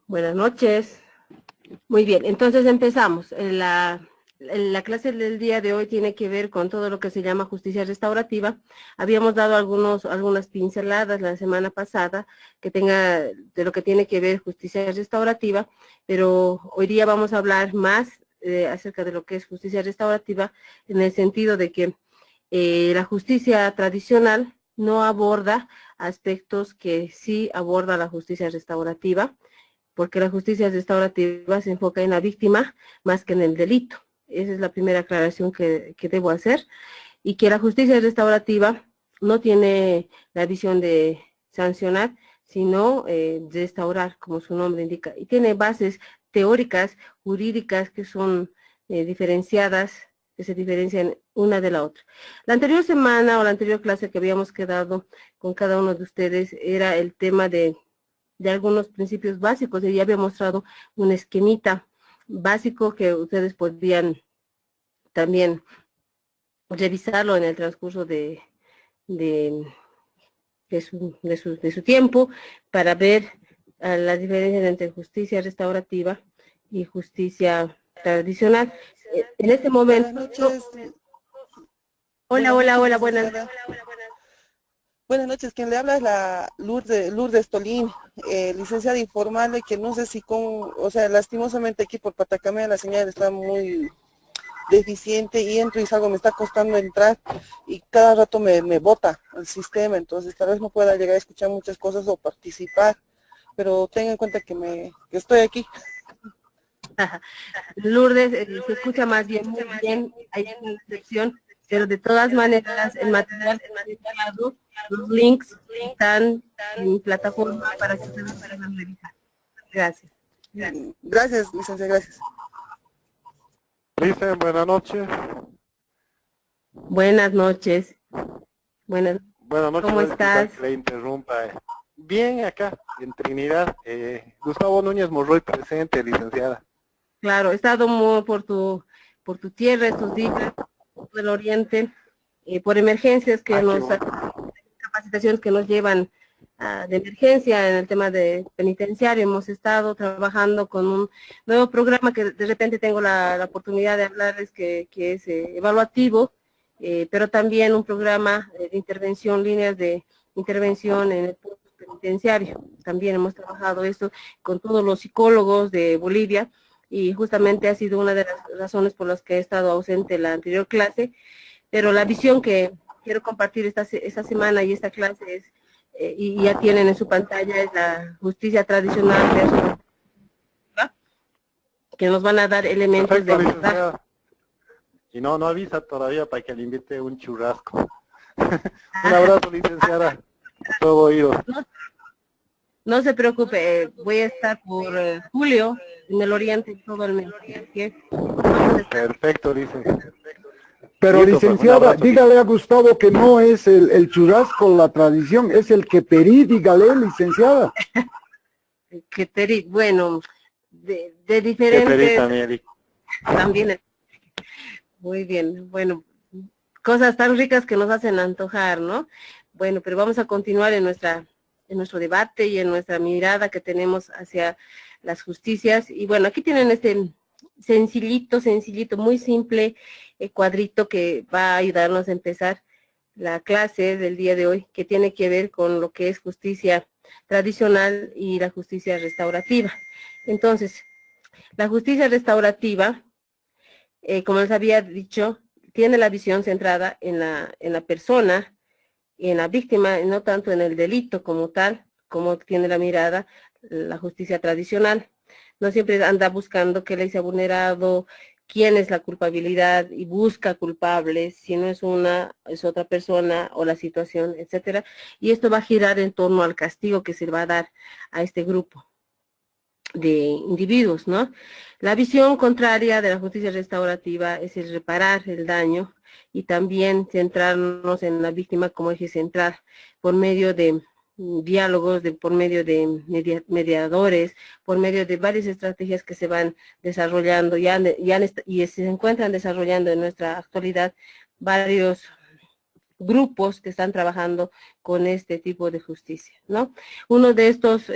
Buenas noches. Muy bien, entonces empezamos. La clase del día de hoy tiene que ver con todo lo que se llama justicia restaurativa. Habíamos dado algunas pinceladas la semana pasada de lo que tiene que ver justicia restaurativa, pero hoy día vamos a hablar más acerca de lo que es justicia restaurativa, en el sentido de que la justicia tradicional no aborda aspectos que sí aborda la justicia restaurativa, porque la justicia restaurativa se enfoca en la víctima más que en el delito. Esa es la primera aclaración que debo hacer, y que la justicia restaurativa no tiene la visión de sancionar, sino restaurar, como su nombre indica, y tiene bases teóricas, jurídicas, que son diferenciadas, que se diferencian una de la otra. La anterior semana o la anterior clase que habíamos quedado con cada uno de ustedes era el tema de algunos principios básicos, y ya había mostrado un esquemita básico que ustedes podrían también revisarlo en el transcurso de, de su tiempo, para ver las diferencias entre justicia restaurativa y justicia tradicional. En este momento, Buenas noches. hola, Buenas hola, noches, hola, buenas. licenciada. Buenas noches, quien le habla es la Lourdes Tolín. Licenciada, informarle que no sé si lastimosamente aquí por Patacamea la señal está muy deficiente y entro y salgo, me está costando entrar y cada rato me bota el sistema, entonces tal vez no pueda llegar a escuchar muchas cosas o participar, pero tenga en cuenta que estoy aquí. Lourdes, se escucha más bien muy bien, hay una recepción, pero de todas maneras el material que he enviado, los links están en plataforma para que ustedes puedan revisar. Gracias. Gracias, licenciada, gracias. Dicen buenas noches. Buenas noches. Buenas, Buenas noches, ¿cómo voy a disculpar estás? que le interrumpa. Bien acá, en Trinidad. Gustavo Núñez Morroy presente, licenciada. Claro, he estado muy por tu tierra estos días del Oriente, por emergencias Ah, qué bueno. capacitaciones que nos llevan de emergencia en el tema de penitenciario. Hemos estado trabajando con un nuevo programa que de repente tengo la oportunidad de hablarles, que es evaluativo, pero también un programa de intervención, líneas de intervención en el punto penitenciario. También hemos trabajado esto con todos los psicólogos de Bolivia, y justamente ha sido una de las razones por las que he estado ausente en la anterior clase, pero la visión que quiero compartir esta semana y esta clase es, y ya tienen en su pantalla, es la justicia tradicional versus, que nos van a dar elementos de Perfecto, abordaje. licenciada. Y no avisa todavía para que le invite un churrasco. Un abrazo, licenciada. Todo oído. No, no se preocupe, voy a estar por julio en el Oriente todo el mes, así que vamos a estar. Perfecto, licenciada. Pero Listo, pues, un licenciada, abrazo. dígale a Gustavo que no es el churrasco la tradición, es el queperí, dígale, licenciada. Bueno, de Qué diferentes, perita, Mieli. también, muy bien, bueno, cosas tan ricas que nos hacen antojar, ¿no? Bueno, pero vamos a continuar en nuestro debate y en nuestra mirada que tenemos hacia las justicias. Y bueno, aquí tienen este sencillito, muy simple cuadrito que va a ayudarnos a empezar la clase del día de hoy, que tiene que ver con lo que es justicia tradicional y la justicia restaurativa. Entonces, la justicia restaurativa, como les había dicho, tiene la visión centrada en la persona y en la víctima, y no tanto en el delito como tal, como tiene la mirada la justicia tradicional. No siempre anda buscando qué ley se ha vulnerado, quién es la culpabilidad y busca culpables, si no es una, es otra persona o la situación, etcétera. Y esto va a girar en torno al castigo que se va a dar a este grupo de individuos, ¿no? La visión contraria de la justicia restaurativa es el reparar el daño y también centrarnos en la víctima como eje central por medio de diálogos, por medio de mediadores, por medio de varias estrategias que se van desarrollando y se encuentran desarrollando en nuestra actualidad varios grupos que están trabajando con este tipo de justicia, ¿no? Uno de estos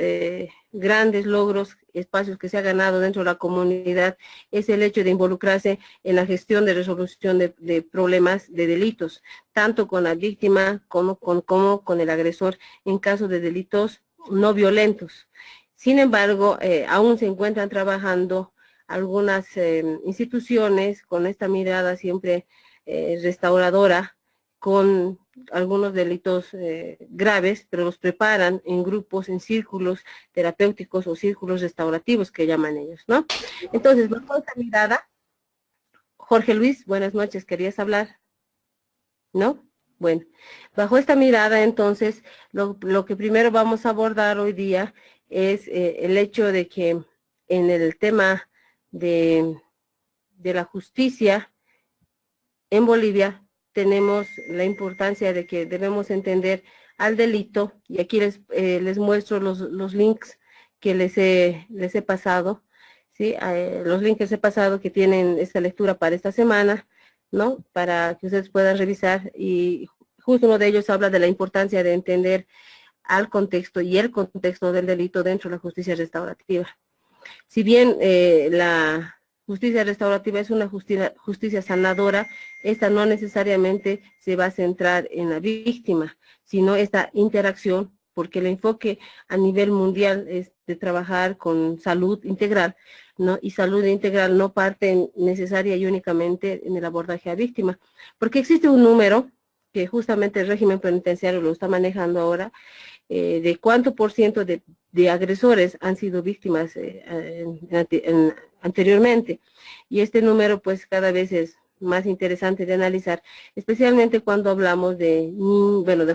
grandes logros, espacios que se ha ganado dentro de la comunidad es el hecho de involucrarse en la gestión de resolución de problemas de delitos, tanto con la víctima como con el agresor en caso de delitos no violentos. Sin embargo, aún se encuentran trabajando algunas instituciones con esta mirada siempre restauradora, con algunos delitos graves, pero los preparan en grupos, en círculos terapéuticos o círculos restaurativos que llaman ellos, ¿no? Entonces, bajo esta mirada, Jorge Luis, buenas noches, ¿querías hablar? ¿No? Bueno, bajo esta mirada, entonces, lo que primero vamos a abordar hoy día es el hecho de que en el tema de la justicia en Bolivia tenemos la importancia de que debemos entender al delito, y aquí les muestro los links que les he pasado, ¿sí? Los links que les he pasado que tienen esta lectura para esta semana, ¿no? Para que ustedes puedan revisar, y justo uno de ellos habla de la importancia de entender al contexto y el contexto del delito dentro de la justicia restaurativa. Si bien la justicia restaurativa es una justicia sanadora, esta no necesariamente se va a centrar en la víctima, sino esta interacción, porque el enfoque a nivel mundial es de trabajar con salud integral, ¿no? Y salud integral no parte necesaria y únicamente en el abordaje a víctima, porque existe un número que justamente el régimen penitenciario lo está manejando ahora, de cuánto por ciento de agresores han sido víctimas anteriormente. Y este número pues cada vez es más interesante de analizar, especialmente cuando hablamos de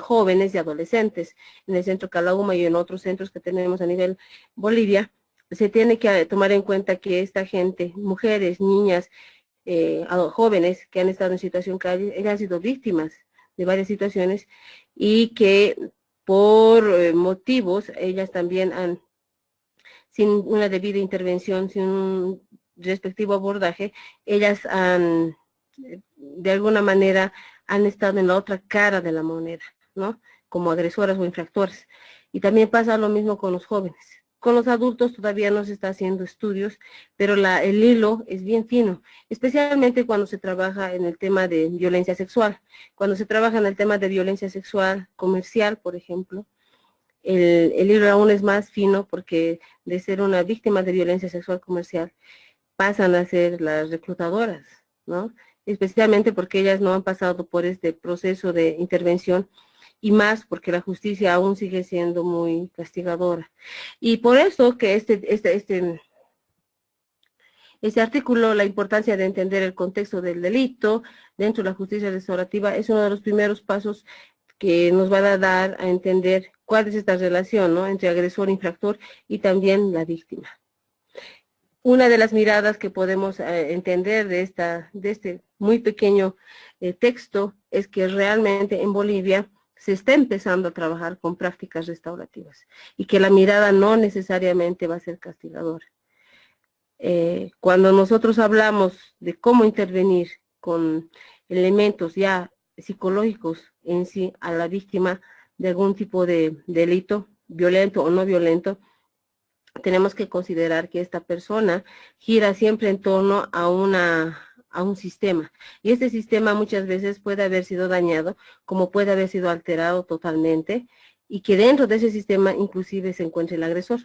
jóvenes y adolescentes. En el centro Calauma y en otros centros que tenemos a nivel Bolivia, se tiene que tomar en cuenta que esta gente, mujeres, niñas, jóvenes que han estado en situación calle, ellas han sido víctimas de varias situaciones y que por motivos, ellas también han, sin una debida intervención, sin un respectivo abordaje, ellas han, de alguna manera, han estado en la otra cara de la moneda, ¿no? Como agresoras o infractoras. Y también pasa lo mismo con los jóvenes. Con los adultos todavía no se está haciendo estudios, pero el hilo es bien fino, especialmente cuando se trabaja en el tema de violencia sexual. Cuando se trabaja en el tema de violencia sexual comercial, por ejemplo, el hilo aún es más fino, porque de ser una víctima de violencia sexual comercial pasan a ser las reclutadoras, ¿no? Especialmente porque ellas no han pasado por este proceso de intervención, y más porque la justicia aún sigue siendo muy castigadora. Y por eso que este artículo, la importancia de entender el contexto del delito dentro de la justicia restaurativa, es uno de los primeros pasos que nos van a dar a entender cuál es esta relación, ¿no?, entre agresor, infractor y también la víctima. Una de las miradas que podemos entender de este muy pequeño texto es que realmente en Bolivia se está empezando a trabajar con prácticas restaurativas y que la mirada no necesariamente va a ser castigadora. Cuando nosotros hablamos de cómo intervenir con elementos ya psicológicos en sí a la víctima de algún tipo de delito, violento o no violento, tenemos que considerar que esta persona gira siempre en torno a un sistema, y este sistema muchas veces puede haber sido dañado, como puede haber sido alterado totalmente, y que dentro de ese sistema inclusive se encuentre el agresor.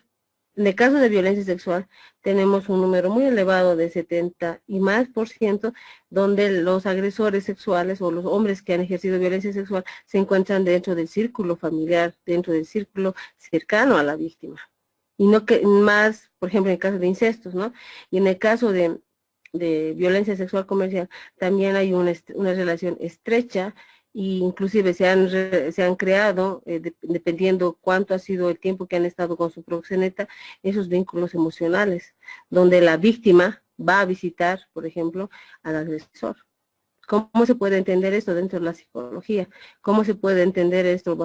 En el caso de violencia sexual tenemos un número muy elevado de 70 y más %, donde los agresores sexuales o los hombres que han ejercido violencia sexual se encuentran dentro del círculo familiar, dentro del círculo cercano a la víctima. Y no que más, por ejemplo, en el caso de incestos, ¿no? Y en el caso de violencia sexual comercial también hay una relación estrecha, e inclusive se han creado, dependiendo cuánto ha sido el tiempo que han estado con su proxeneta, esos vínculos emocionales, donde la víctima va a visitar, por ejemplo, al agresor. ¿Cómo se puede entender esto dentro de la psicología? ¿Cómo se puede entender esto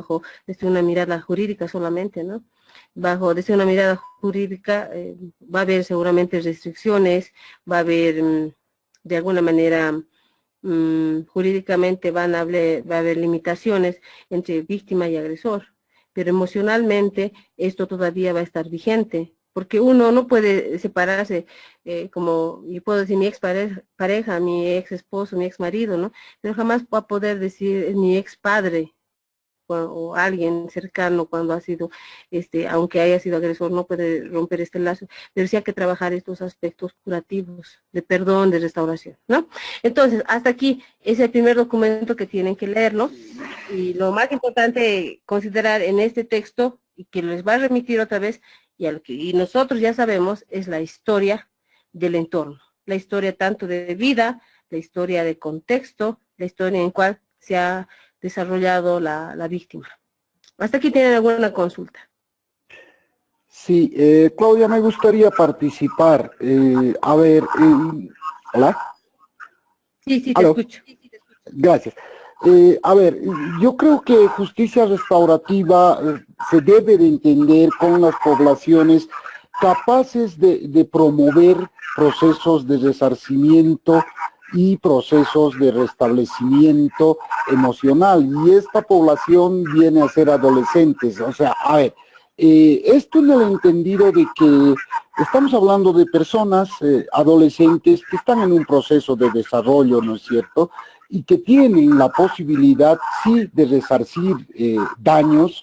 desde una mirada jurídica solamente, ¿no? Desde una mirada jurídica va a haber seguramente restricciones, va a haber de alguna manera jurídicamente va a haber limitaciones entre víctima y agresor, pero emocionalmente esto todavía va a estar vigente, porque uno no puede separarse, como yo puedo decir mi ex pareja, mi ex esposo, mi ex marido, ¿no? Pero jamás va a poder decir es mi ex padre, o alguien cercano cuando ha sido, aunque haya sido agresor, no puede romper este lazo, pero sí hay que trabajar estos aspectos curativos, de perdón, de restauración, ¿no? Entonces, hasta aquí es el primer documento que tienen que leerlo, y lo más importante considerar en este texto, y que les va a remitir otra vez, y nosotros ya sabemos, es la historia del entorno, la historia tanto de vida, la historia de contexto, la historia en cual se ha desarrollado la víctima. ¿Hasta aquí tienen alguna consulta? Sí, Claudia, me gustaría participar. A ver, ¿hola? Sí, sí, te ¿Aló? escucho. Gracias. A ver, yo creo que justicia restaurativa se debe de entender con las poblaciones capaces de promover procesos de resarcimiento y procesos de restablecimiento emocional. Y esta población viene a ser adolescentes. O sea, a ver, esto en el entendido de que estamos hablando de personas adolescentes que están en un proceso de desarrollo, ¿no es cierto?, y que tienen la posibilidad, sí, de resarcir daños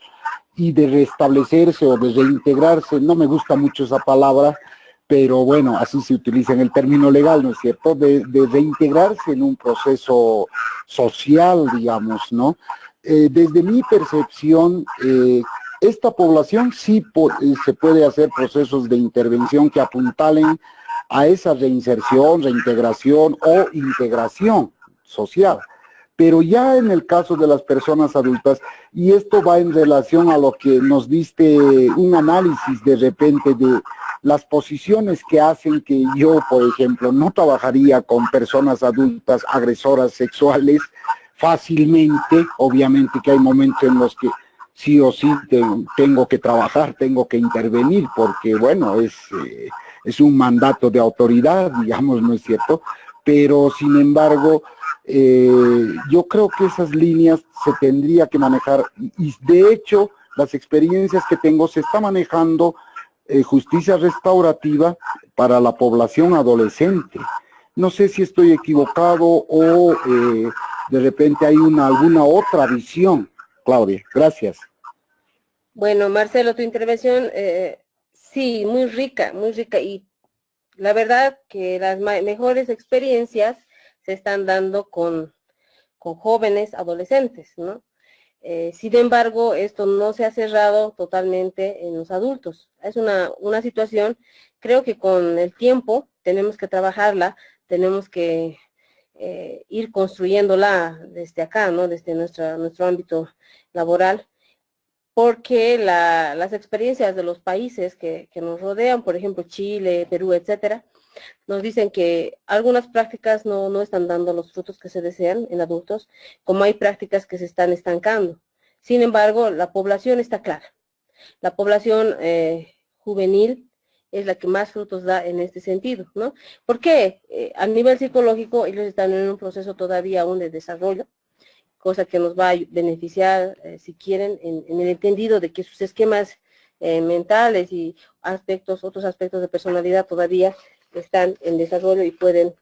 y de restablecerse o de reintegrarse. No me gusta mucho esa palabra, pero bueno, así se utiliza en el término legal, ¿no es cierto?, de reintegrarse en un proceso social, digamos, ¿no? Desde mi percepción, esta población sí se puede hacer procesos de intervención que apuntalen a esa reinserción, reintegración o integración social. Pero ya en el caso de las personas adultas, y esto va en relación a lo que nos diste un análisis de repente de las posiciones que hacen que yo, por ejemplo, no trabajaría con personas adultas agresoras sexuales fácilmente. Obviamente que hay momentos en los que sí o sí tengo que trabajar, tengo que intervenir, porque bueno, es un mandato de autoridad, digamos, ¿no es cierto? Pero sin embargo, yo creo que esas líneas se tendría que manejar, y de hecho las experiencias que tengo se está manejando justicia restaurativa para la población adolescente. No sé si estoy equivocado o de repente hay alguna otra visión. Claudia, gracias. Bueno, Marcelo, tu intervención, sí, muy rica, y la verdad que las mejores experiencias se están dando con jóvenes adolescentes, ¿no? Sin embargo, esto no se ha cerrado totalmente en los adultos. Es una situación, creo que con el tiempo tenemos que trabajarla, tenemos que ir construyéndola desde acá, ¿no? Desde nuestro ámbito laboral, porque las experiencias de los países que nos rodean, por ejemplo, Chile, Perú, etcétera, nos dicen que algunas prácticas no están dando los frutos que se desean en adultos, como hay prácticas que se están estancando. Sin embargo, la población está clara. La población juvenil es la que más frutos da en este sentido, ¿no? ¿Por qué? A nivel psicológico, ellos están en un proceso todavía aún de desarrollo, cosa que nos va a beneficiar, si quieren, en el entendido de que sus esquemas mentales y otros aspectos de personalidad todavía están en desarrollo y pueden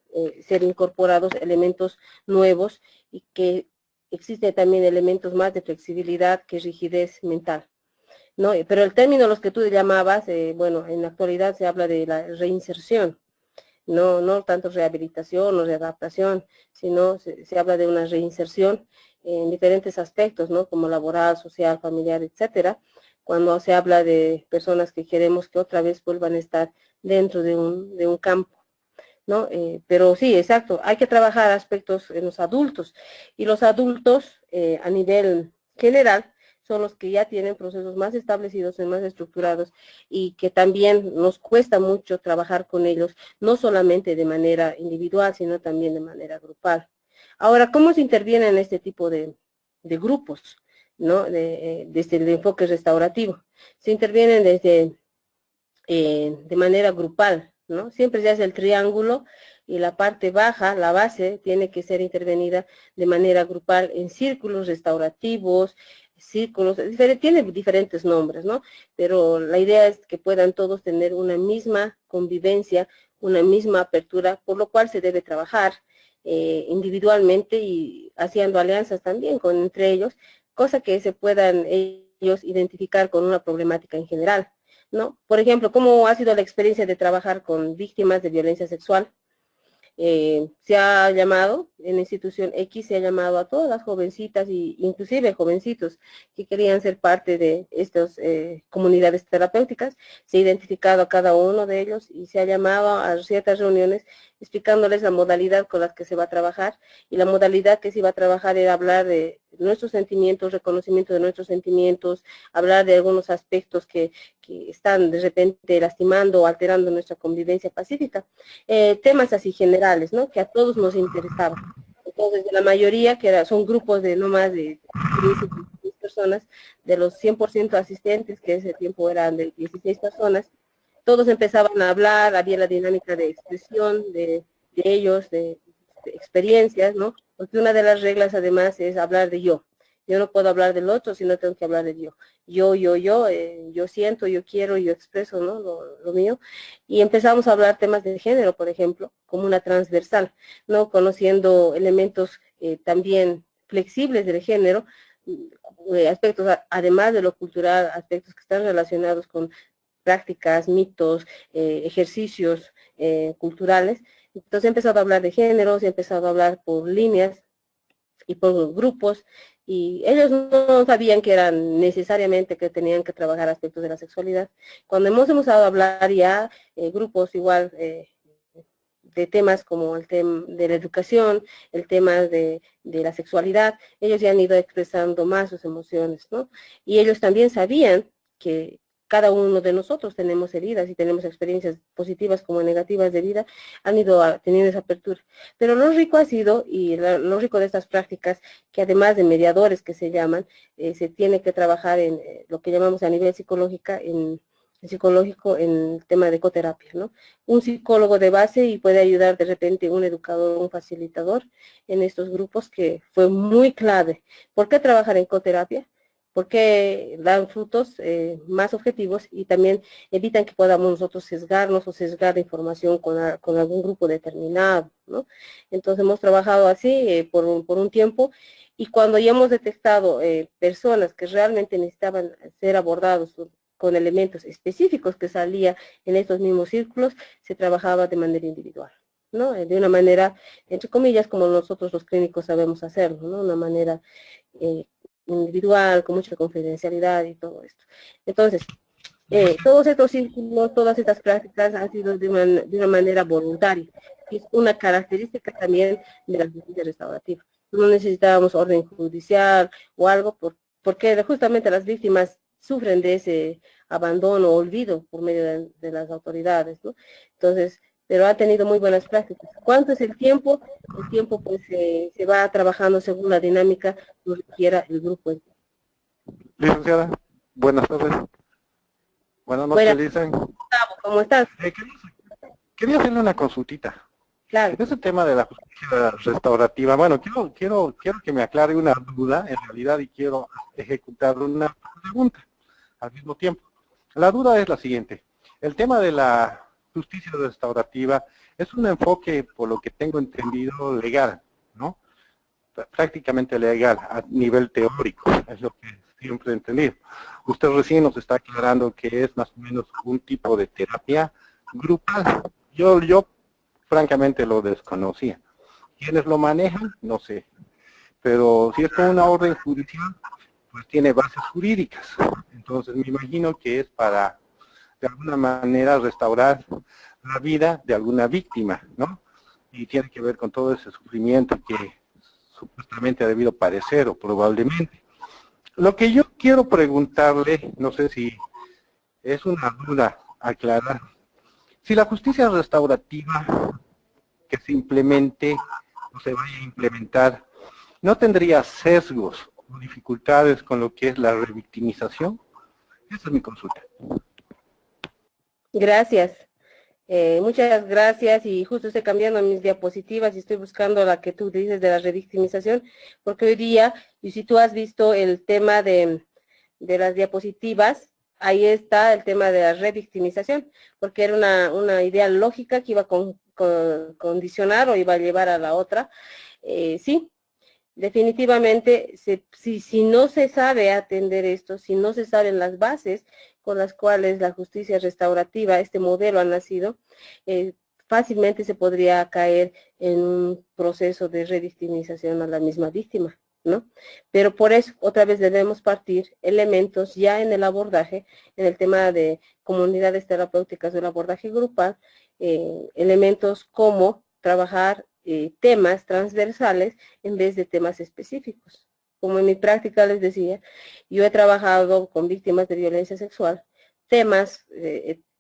ser incorporados elementos nuevos, y que existen también elementos más de flexibilidad que rigidez mental, ¿no? Pero el término, los que tú llamabas, bueno, en la actualidad se habla de la reinserción, no tanto rehabilitación o readaptación, sino se habla de una reinserción en diferentes aspectos, ¿no? Como laboral, social, familiar, etcétera, cuando se habla de personas que queremos que otra vez vuelvan a estar dentro de un campo, ¿no? Pero sí, exacto, hay que trabajar aspectos en los adultos, y los adultos a nivel general son los que ya tienen procesos más establecidos y más estructurados, y que también nos cuesta mucho trabajar con ellos, no solamente de manera individual, sino también de manera grupal. Ahora, ¿cómo se interviene en este tipo de grupos, ¿no? Desde el enfoque restaurativo? Se intervienen desde de manera grupal, ¿no? Siempre se hace el triángulo y la parte baja, la base, tiene que ser intervenida de manera grupal en círculos restaurativos, círculos, tiene diferentes nombres, ¿no? Pero la idea es que puedan todos tener una misma convivencia, una misma apertura, por lo cual se debe trabajar individualmente y haciendo alianzas también entre ellos, cosa que se puedan ellos identificar con una problemática en general, ¿no? Por ejemplo, ¿cómo ha sido la experiencia de trabajar con víctimas de violencia sexual? Se ha llamado, en la institución X se ha llamado a todas las jovencitas e inclusive jovencitos que querían ser parte de estas comunidades terapéuticas, se ha identificado a cada uno de ellos y se ha llamado a ciertas reuniones explicándoles la modalidad con la que se va a trabajar, y la modalidad que se iba a trabajar era hablar de nuestros sentimientos, reconocimiento de nuestros sentimientos, hablar de algunos aspectos que están de repente lastimando o alterando nuestra convivencia pacífica, temas así generales, ¿no? Que a todos nos interesaban. Entonces, de la mayoría, son grupos de no más de 15 personas, de los 100% asistentes, que ese tiempo eran de 16 personas, todos empezaban a hablar, había la dinámica de expresión de ellos, de experiencias, ¿no? Porque una de las reglas además es hablar de yo. Yo no puedo hablar del otro, sino tengo que hablar de yo. Yo siento, yo quiero, yo expreso, ¿no? Lo mío. Y empezamos a hablar temas de género, por ejemplo, como una transversal, ¿no? Conociendo elementos también flexibles del género, aspectos, además de lo cultural, aspectos que están relacionados con prácticas, mitos, ejercicios culturales. Entonces he empezado a hablar de géneros, he empezado a hablar por líneas y por grupos, y ellos no sabían que eran necesariamente que tenían que trabajar aspectos de la sexualidad. Cuando hemos empezado a hablar ya, grupos igual de temas como el tema de la educación, el tema de la sexualidad, ellos ya han ido expresando más sus emociones, ¿no? Y ellos también sabían que cada uno de nosotros tenemos heridas y tenemos experiencias positivas como negativas de vida, han ido teniendo esa apertura. Pero lo rico ha sido, y lo rico de estas prácticas, que además de mediadores que se llaman, se tiene que trabajar en lo que llamamos a nivel psicológico, en el tema de ecoterapia, ¿no? Un psicólogo de base y puede ayudar de repente un educador, un facilitador en estos grupos, que fue muy clave. ¿Por qué trabajar en ecoterapia? Porque dan frutos más objetivos y también evitan que podamos nosotros sesgarnos o sesgar información con algún grupo determinado, ¿no? Entonces hemos trabajado así por un tiempo, y cuando ya hemos detectado personas que realmente necesitaban ser abordados con elementos específicos que salía en estos mismos círculos, se trabajaba de manera individual, ¿no? De una manera, entre comillas, como nosotros los clínicos sabemos hacerlo, ¿no? Una manera individual, con mucha confidencialidad y todo esto. Entonces, todos estos círculos, todas estas prácticas han sido de una manera voluntaria, que es una característica también de la justicia restaurativa. No necesitábamos orden judicial o algo, porque justamente las víctimas sufren de ese abandono o olvido por medio de las autoridades, ¿no? Entonces, pero ha tenido muy buenas prácticas. ¿Cuánto es el tiempo? El tiempo pues se va trabajando según la dinámica que requiera el grupo. Licenciada, buenas tardes. Buenas noches, Licen. ¿Cómo estás? Quería hacerle una consultita. Claro. Ese tema de la justicia restaurativa, bueno, quiero que me aclare una duda, en realidad, y quiero ejecutar una pregunta al mismo tiempo. La duda es la siguiente. El tema de la justicia restaurativa es un enfoque, por lo que tengo entendido, legal, ¿no? Prácticamente legal, a nivel teórico, es lo que siempre he entendido. Usted recién nos está aclarando que es más o menos un tipo de terapia grupal. Yo francamente lo desconocía. ¿Quiénes lo manejan? No sé. Pero si es con una orden judicial, pues tiene bases jurídicas. Entonces me imagino que es para, de alguna manera, restaurar la vida de alguna víctima, ¿no? Y tiene que ver con todo ese sufrimiento que supuestamente ha debido padecer o probablemente. Lo que yo quiero preguntarle, no sé si es una duda aclarar, si la justicia restaurativa que se implemente o se vaya a implementar, ¿no tendría sesgos o dificultades con lo que es la revictimización? Esa es mi consulta. Gracias. Muchas gracias, y justo estoy cambiando mis diapositivas y estoy buscando la que tú dices de la revictimización, porque hoy día, y si tú has visto el tema de las diapositivas, ahí está el tema de la revictimización, porque era una idea lógica que iba a condicionar o iba a llevar a la otra. Sí, definitivamente, si no se sabe atender esto, si no se saben las bases con las cuales la justicia restaurativa, este modelo ha nacido, fácilmente se podría caer en un proceso de revictimización a la misma víctima, ¿no? Pero por eso, otra vez debemos partir elementos ya en el abordaje, en el tema de comunidades terapéuticas del abordaje grupal, elementos como trabajar temas transversales en vez de temas específicos. Como en mi práctica les decía, yo he trabajado con víctimas de violencia sexual, temas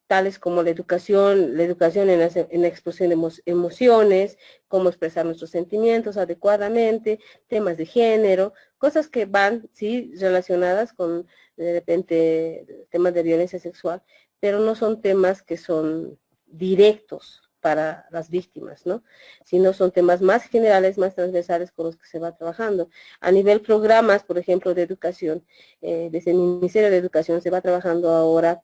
tales como la educación en la expresión de emociones, cómo expresar nuestros sentimientos adecuadamente, temas de género, cosas que van, sí, relacionadas con, de repente, temas de violencia sexual, pero no son temas que son directos para las víctimas, ¿no? Sino son temas más generales, más transversales con los que se va trabajando. A nivel programas, por ejemplo, de educación, desde el Ministerio de Educación se va trabajando ahora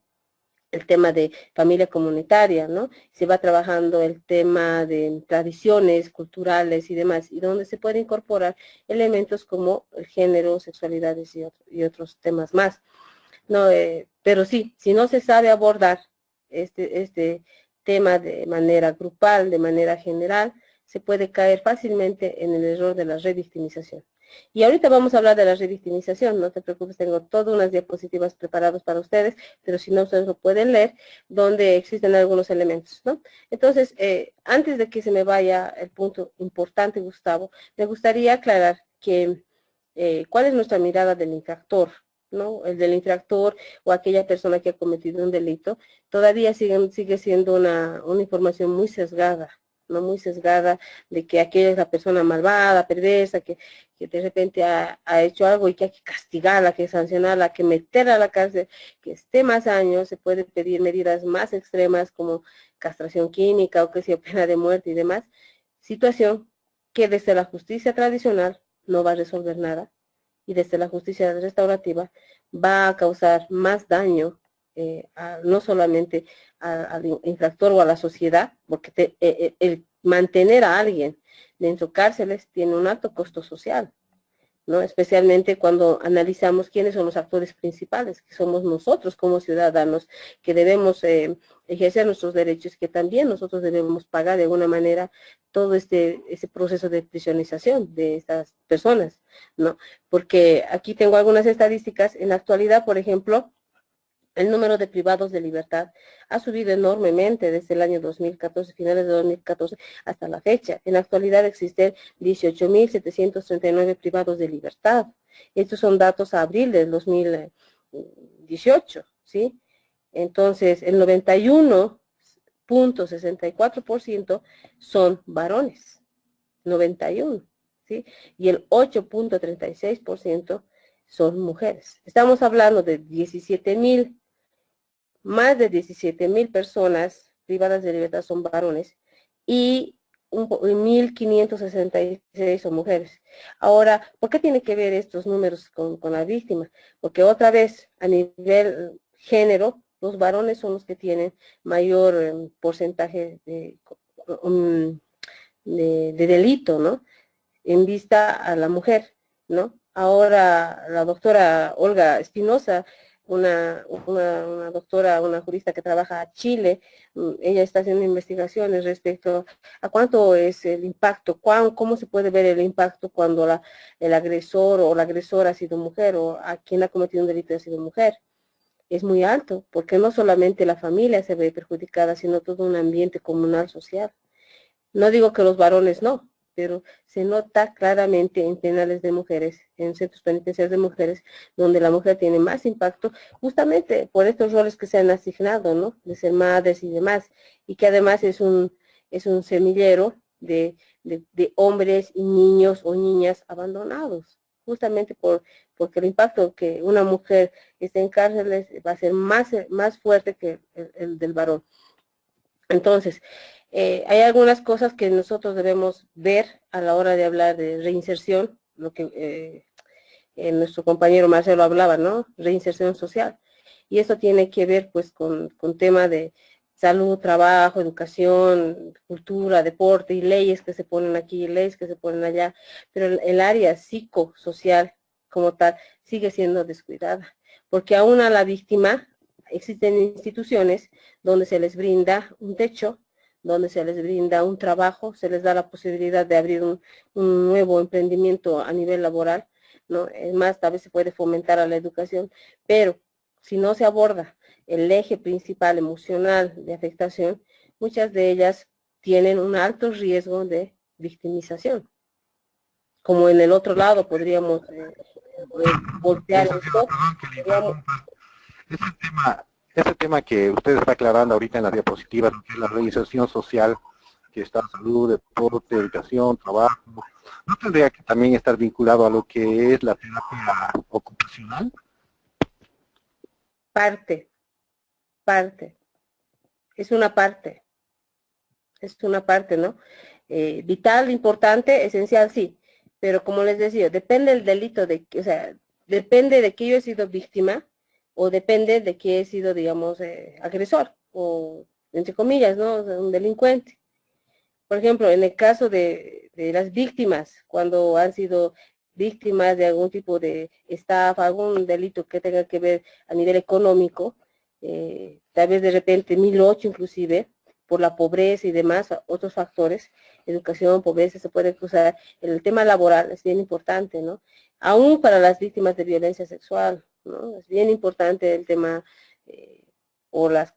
el tema de familia comunitaria, ¿no? Se va trabajando el tema de tradiciones culturales y demás, y donde se puede incorporar elementos como el género, sexualidades y otros temas más. No, pero sí, si no se sabe abordar este tema de manera grupal, de manera general, se puede caer fácilmente en el error de la revictimización. Y ahorita vamos a hablar de la revictimización, no te preocupes, tengo todas unas diapositivas preparadas para ustedes, pero si no, ustedes lo pueden leer, donde existen algunos elementos, ¿no? Entonces, antes de que se me vaya el punto importante, Gustavo, me gustaría aclarar que cuál es nuestra mirada del infractor, ¿no? El del infractor o aquella persona que ha cometido un delito, todavía sigue siendo una información muy sesgada, ¿no? Muy sesgada de que aquella es la persona malvada, perversa, que de repente ha hecho algo y que hay que castigarla, que sancionarla, que meterla a la cárcel, que esté más años, se puede pedir medidas más extremas como castración química o que sea pena de muerte y demás, situación que desde la justicia tradicional no va a resolver nada, y desde la justicia restaurativa va a causar más daño, no solamente al infractor o a la sociedad, porque el mantener a alguien dentro de cárceles tiene un alto costo social, ¿no? Especialmente cuando analizamos quiénes son los actores principales, que somos nosotros como ciudadanos, que debemos ejercer nuestros derechos, que también nosotros debemos pagar de alguna manera todo ese proceso de prisionización de estas personas, ¿no? Porque aquí tengo algunas estadísticas. En la actualidad, por ejemplo, el número de privados de libertad ha subido enormemente desde el año 2014, finales de 2014, hasta la fecha. En la actualidad existen 18.739 privados de libertad. Estos son datos a abril del 2018, ¿sí? Entonces, el 91.64% son varones, 91, ¿sí? Y el 8.36% son mujeres. Estamos hablando de 17.000, más de 17.000 personas privadas de libertad son varones y 1.566 son mujeres. Ahora, ¿por qué tiene que ver estos números con la víctima? Porque otra vez, a nivel género, los varones son los que tienen mayor porcentaje de delito, ¿no? En vista a la mujer, ¿no? Ahora la doctora Olga Espinosa, una doctora, una jurista que trabaja en Chile, ella está haciendo investigaciones respecto a cuánto es el impacto, cómo se puede ver el impacto cuando el agresor o la agresora ha sido mujer o a quien ha cometido un delito ha sido mujer. Es muy alto, porque no solamente la familia se ve perjudicada, sino todo un ambiente comunal social. No digo que los varones no, pero se nota claramente en penales de mujeres, en centros penitenciarios de mujeres, donde la mujer tiene más impacto, justamente por estos roles que se han asignado, ¿no? De ser madres y demás, y que además es un semillero de hombres y niños o niñas abandonados, justamente porque el impacto que una mujer esté en cárceles va a ser más fuerte que el del varón. Entonces, hay algunas cosas que nosotros debemos ver a la hora de hablar de reinserción, lo que nuestro compañero Marcelo hablaba, ¿no? Reinserción social. Y eso tiene que ver pues con tema de salud, trabajo, educación, cultura, deporte y leyes que se ponen aquí, leyes que se ponen allá, pero el área psicosocial como tal sigue siendo descuidada, porque aún a la víctima existen instituciones donde se les brinda un techo, donde se les brinda un trabajo, se les da la posibilidad de abrir un nuevo emprendimiento a nivel laboral, ¿no? Es más, tal vez se puede fomentar a la educación, pero si no se aborda el eje principal emocional de afectación, muchas de ellas tienen un alto riesgo de victimización. Como en el otro lado podríamos voltear Ese tema, esto, perdón que le podríamos, interrumpa, ese tema que usted está aclarando ahorita en la diapositiva, lo que es la reinserción social, que está salud, deporte, educación, trabajo, ¿no tendría que también estar vinculado a lo que es la terapia ocupacional? parte, es una parte, ¿no? Vital, importante, esencial, sí, pero como les decía, depende del delito, o sea, depende de que yo he sido víctima o depende de que he sido, digamos, agresor o, entre comillas, ¿no? O sea, un delincuente. Por ejemplo, en el caso de las víctimas, cuando han sido víctimas de algún tipo de estafa, algún delito que tenga que ver a nivel económico, tal vez de repente 1008 inclusive, por la pobreza y demás, otros factores, educación, pobreza, se puede cruzar. El tema laboral es bien importante, ¿no? Aún para las víctimas de violencia sexual, ¿no? Es bien importante el tema, o las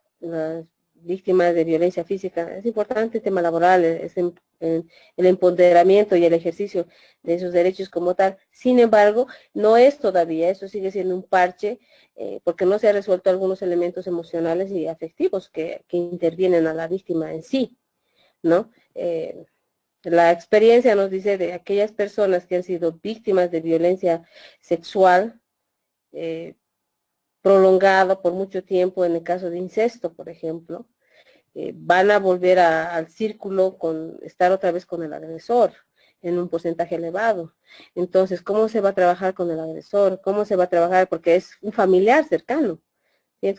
víctimas de violencia física. Es importante el tema laboral, el empoderamiento y el ejercicio de esos derechos como tal. Sin embargo, no es todavía, eso sigue siendo un parche, porque no se han resuelto algunos elementos emocionales y afectivos que intervienen a la víctima en sí, ¿no? La experiencia nos dice de aquellas personas que han sido víctimas de violencia sexual, prolongado por mucho tiempo, en el caso de incesto, por ejemplo, van a volver al círculo con estar otra vez con el agresor en un porcentaje elevado. Entonces, ¿cómo se va a trabajar con el agresor? ¿Cómo se va a trabajar? Porque es un familiar cercano.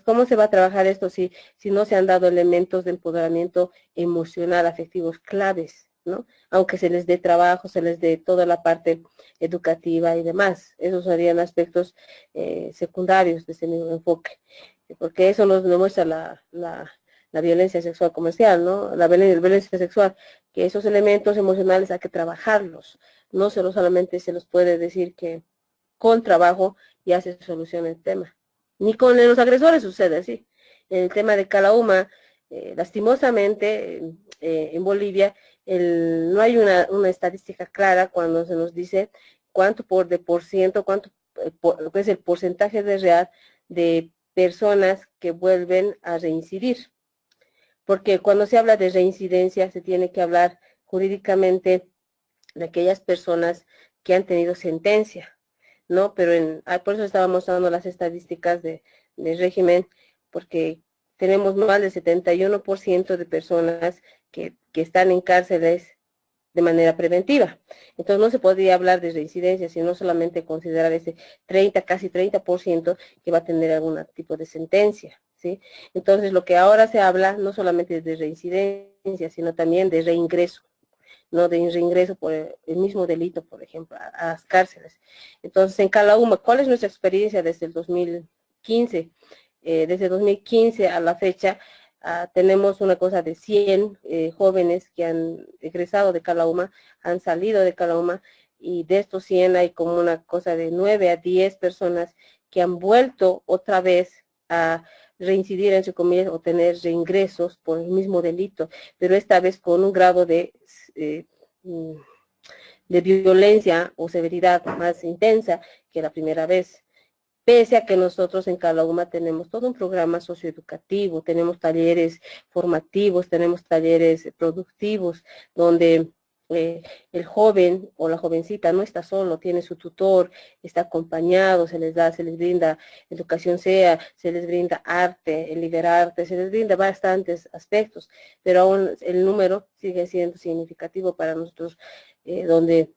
¿Cómo se va a trabajar esto si no se han dado elementos de empoderamiento emocional, afectivos claves, ¿no? Aunque se les dé trabajo, se les dé toda la parte educativa y demás. Esos serían aspectos secundarios de ese mismo enfoque. Porque eso nos demuestra la violencia sexual comercial, ¿no? La violencia sexual, que esos elementos emocionales hay que trabajarlos. No solamente se los puede decir que con trabajo ya se soluciona el tema. Ni con los agresores sucede así. En el tema de Calauma, lastimosamente, en Bolivia, no hay una estadística clara cuando se nos dice cuánto por ciento, cuánto es el porcentaje de real de personas que vuelven a reincidir. Porque cuando se habla de reincidencia, se tiene que hablar jurídicamente de aquellas personas que han tenido sentencia, ¿no? Pero por eso estábamos dando las estadísticas del régimen, porque tenemos más del 71% de personas que están en cárceles de manera preventiva. Entonces no se podría hablar de reincidencia, sino solamente considerar ese casi 30% que va a tener algún tipo de sentencia, ¿sí? Entonces lo que ahora se habla no solamente de reincidencia, sino también de reingreso, ¿no? De reingreso por el mismo delito, por ejemplo, a las cárceles. Entonces, en Calauma, ¿cuál es nuestra experiencia desde el 2015? Desde 2015 a la fecha, tenemos una cosa de 100 jóvenes que han egresado de Calauma, han salido de Calauma, y de estos 100 hay como una cosa de 9 a 10 personas que han vuelto otra vez a reincidir, entre comillas, o tener reingresos por el mismo delito, pero esta vez con un grado de violencia o severidad más intensa que la primera vez. Pese a que nosotros en Calauma tenemos todo un programa socioeducativo, tenemos talleres formativos, tenemos talleres productivos, donde el joven o la jovencita no está solo, tiene su tutor, está acompañado, se les brinda educación se les brinda arte, el liberarte, se les brinda bastantes aspectos, pero aún el número sigue siendo significativo para nosotros, donde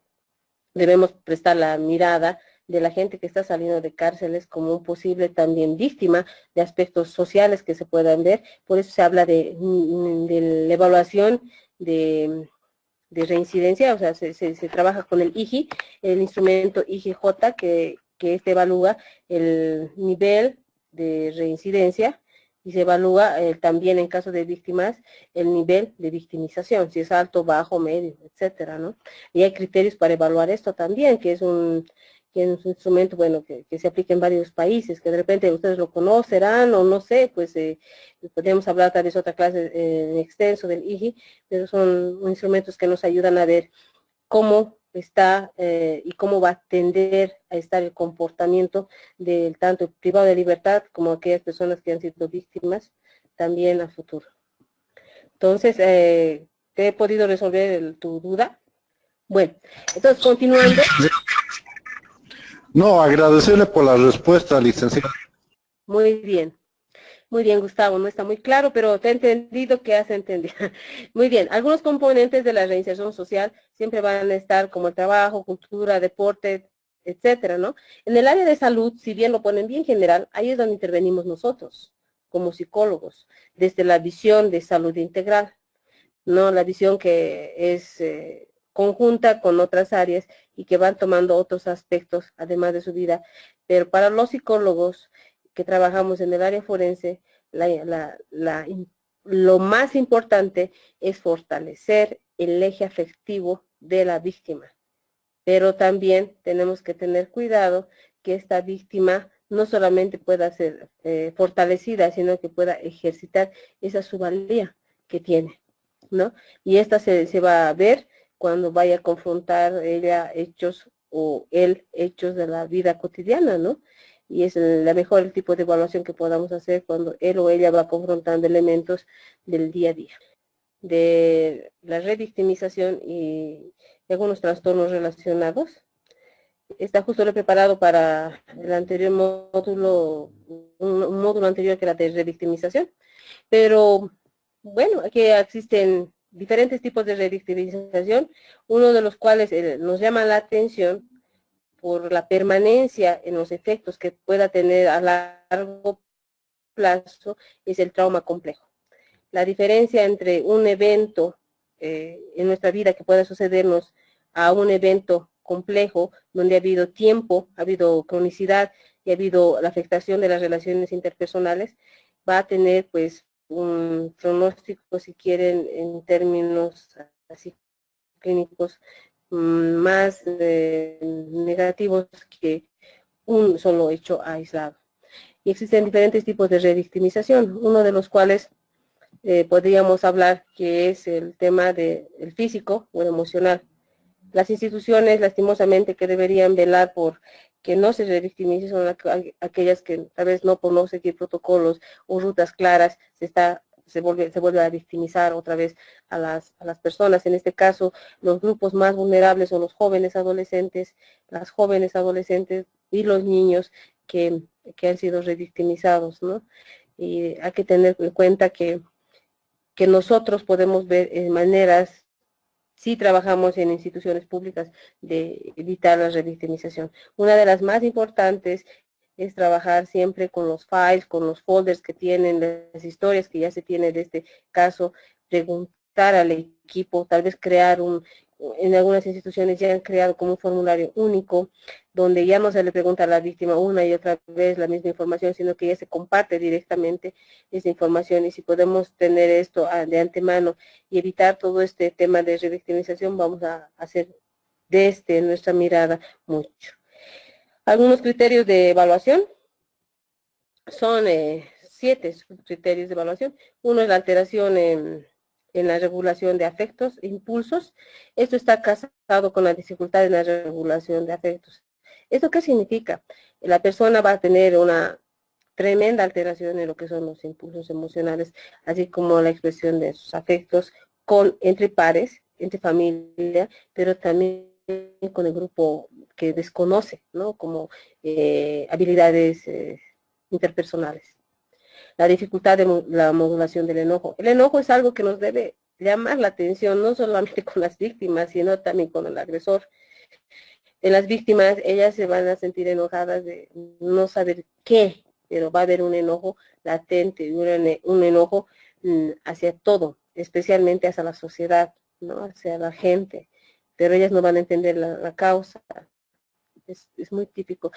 debemos prestar la mirada de la gente que está saliendo de cárceles como un posible también víctima de aspectos sociales que se puedan ver. Por eso se habla de la evaluación de reincidencia, o sea, se trabaja con el IGI, el instrumento IGJ, que este evalúa el nivel de reincidencia y se evalúa también en caso de víctimas el nivel de victimización, si es alto, bajo, medio, etcétera, ¿no? Y hay criterios para evaluar esto también, que es un instrumento, bueno, que se aplica en varios países, que de repente ustedes lo conocerán o no sé, pues podríamos hablar tal vez otra clase en extenso del IGI, pero son instrumentos que nos ayudan a ver cómo está y cómo va a tender a estar el comportamiento del tanto privado de libertad como aquellas personas que han sido víctimas también a futuro. Entonces, ¿te he podido resolver tu duda? Bueno, entonces continuando. No, agradecerle por la respuesta, licenciada. Muy bien, Gustavo, no está muy claro, pero te he entendido que has entendido. Muy bien, algunos componentes de la reinserción social siempre van a estar como el trabajo, cultura, deporte, etcétera, ¿no? En el área de salud, si bien lo ponen bien general, ahí es donde intervenimos nosotros, como psicólogos, desde la visión de salud integral, ¿no? La visión que es conjunta con otras áreas y que van tomando otros aspectos, además de su vida. Pero para los psicólogos que trabajamos en el área forense, lo más importante es fortalecer el eje afectivo de la víctima. Pero también tenemos que tener cuidado que esta víctima no solamente pueda ser fortalecida, sino que pueda ejercitar esa su valía que tiene, ¿no? Y esta se va a ver cuando vaya a confrontar ella hechos o él hechos de la vida cotidiana, ¿no? Y es la mejor el tipo de evaluación que podamos hacer cuando él o ella va confrontando elementos del día a día. De la revictimización y algunos trastornos relacionados. Está justo lo he preparado para el anterior módulo, un módulo anterior que era de revictimización. Pero bueno, aquí existen diferentes tipos de revictimización, uno de los cuales nos llama la atención por la permanencia en los efectos que pueda tener a largo plazo, es el trauma complejo. La diferencia entre un evento en nuestra vida que pueda sucedernos a un evento complejo, donde ha habido tiempo, ha habido cronicidad y ha habido la afectación de las relaciones interpersonales, va a tener pues un pronóstico, si quieren, en términos así clínicos, más negativos que un solo hecho aislado. Y existen diferentes tipos de revictimización, uno de los cuales podríamos hablar que es el tema del físico o el emocional. Las instituciones, lastimosamente, que deberían velar por que no se revictimicen son aquellas que tal vez no por no seguir protocolos o rutas claras se vuelve a victimizar otra vez a las personas. En este caso, los grupos más vulnerables son los jóvenes adolescentes, las jóvenes adolescentes y los niños que han sido revictimizados, ¿no? Y hay que tener en cuenta que nosotros podemos ver maneras, si trabajamos en instituciones públicas, de evitar la revictimización. Una de las más importantes es trabajar siempre con los files, con los folders que tienen, las historias que ya se tiene de este caso, preguntar al equipo, tal vez crear en algunas instituciones ya han creado como un formulario único, donde ya no se le pregunta a la víctima una y otra vez la misma información, sino que ya se comparte directamente esa información. Y si podemos tener esto de antemano y evitar todo este tema de revictimización, vamos a hacer desde nuestra mirada mucho. Algunos criterios de evaluación son 7 criterios de evaluación. Uno es la alteración en la regulación de afectos, impulsos. Esto está casado con la dificultad en la regulación de afectos. ¿Esto qué significa? La persona va a tener una tremenda alteración en lo que son los impulsos emocionales, así como la expresión de sus afectos entre pares, entre familia, pero también con el grupo que desconoce, ¿no? Como habilidades interpersonales. La dificultad de la modulación del enojo. El enojo es algo que nos debe llamar la atención, no solamente con las víctimas, sino también con el agresor. En las víctimas, ellas se van a sentir enojadas de no saber qué, pero va a haber un enojo latente, un enojo hacia todo, especialmente hacia la sociedad, ¿no? Hacia la gente, pero ellas no van a entender la causa. Es muy típico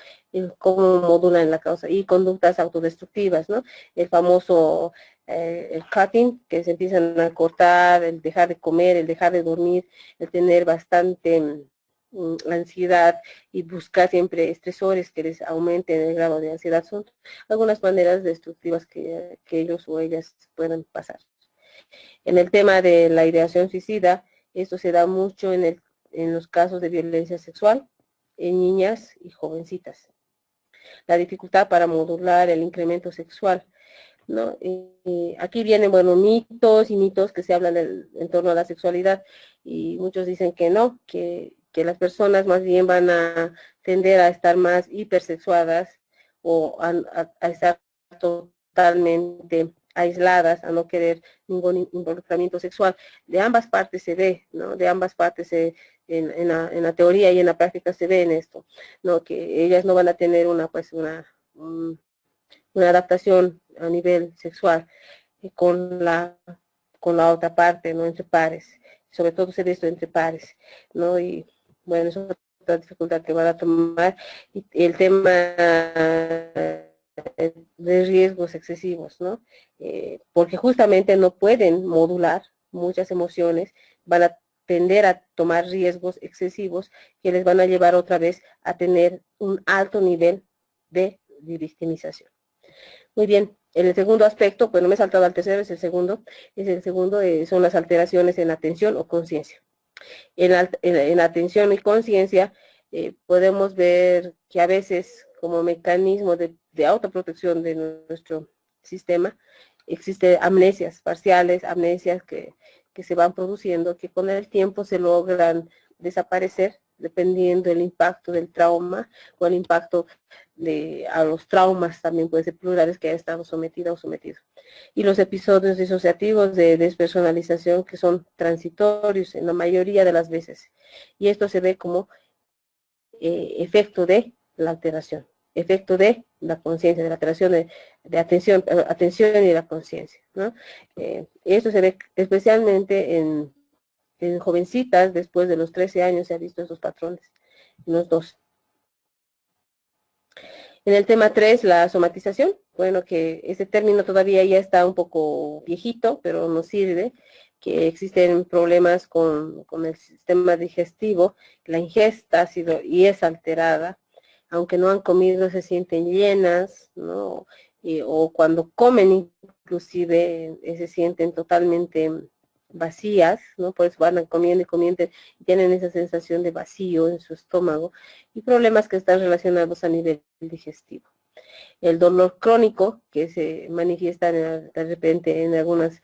cómo modulan la causa, y conductas autodestructivas, ¿no? El famoso el cutting, que se empiezan a cortar, el dejar de comer, el dejar de dormir, el tener bastante ansiedad y buscar siempre estresores que les aumenten el grado de ansiedad, son algunas maneras destructivas que ellos o ellas puedan pasar. En el tema de la ideación suicida, esto se da mucho en los casos de violencia sexual, en niñas y jovencitas. La dificultad para modular el incremento sexual, ¿no? Aquí vienen, bueno, mitos y mitos que se hablan en torno a la sexualidad, y muchos dicen que no, que las personas más bien van a tender a estar más hipersexuadas o a estar totalmente aisladas, a no querer ningún involucramiento sexual. De ambas partes se ve, ¿no? De ambas partes en la teoría y en la práctica se ve en esto, ¿no? Que ellas no van a tener una adaptación a nivel sexual con la otra parte, ¿no? Entre pares. Sobre todo se ve esto entre pares, ¿no? Y bueno, eso es otra dificultad que van a tomar. Y el tema de riesgos excesivos, ¿no? Porque justamente no pueden modular muchas emociones, van a tender a tomar riesgos excesivos que les van a llevar otra vez a tener un alto nivel de victimización. Muy bien, el segundo aspecto, pues no me he saltado al tercero, es el segundo, son las alteraciones en atención o conciencia. En atención y conciencia podemos ver que a veces como mecanismo de autoprotección de nuestro sistema existen amnesias parciales, amnesias que se van produciendo, que con el tiempo se logran desaparecer dependiendo del impacto del trauma o el impacto a los traumas, también puede ser plurales, que haya estado sometida o sometido. Y los episodios disociativos de despersonalización, que son transitorios en la mayoría de las veces. Y esto se ve como efecto de la alteración, efecto de la conciencia, de la alteración de atención y la conciencia, ¿no? Esto se ve especialmente en jovencitas. Después de los 13 años se ha visto esos patrones, en los dos. En el tema 3, la somatización, bueno, que ese término todavía ya está un poco viejito, pero nos sirve, que existen problemas con el sistema digestivo, la ingesta ha sido y es alterada, aunque no han comido se sienten llenas, ¿no? O cuando comen inclusive se sienten totalmente vacías, ¿no? Pues van comiendo y comiendo y tienen esa sensación de vacío en su estómago, y problemas que están relacionados a nivel digestivo. El dolor crónico, que se manifiesta de repente en algunas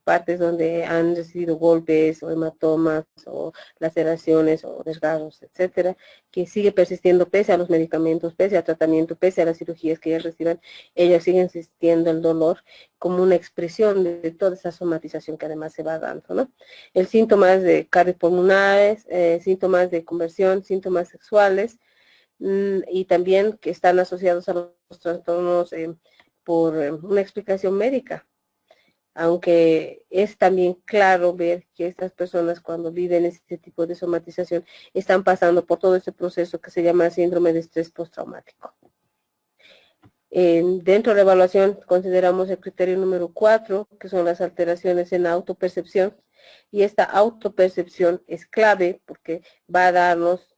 partes donde han recibido golpes o hematomas o laceraciones o desgarros, etcétera, que sigue persistiendo pese a los medicamentos, pese al tratamiento, pese a las cirugías que ellas reciban, ellas siguen sintiendo el dolor como una expresión de toda esa somatización que además se va dando, ¿no? El síntomas de cardiopulmonares, síntomas de conversión, síntomas sexuales, y también que están asociados a los trastornos por una explicación médica. Aunque es también claro ver que estas personas cuando viven este tipo de somatización están pasando por todo este proceso que se llama síndrome de estrés postraumático. Dentro de la evaluación consideramos el criterio número 4, que son las alteraciones en la autopercepción, y esta autopercepción es clave porque va a darnos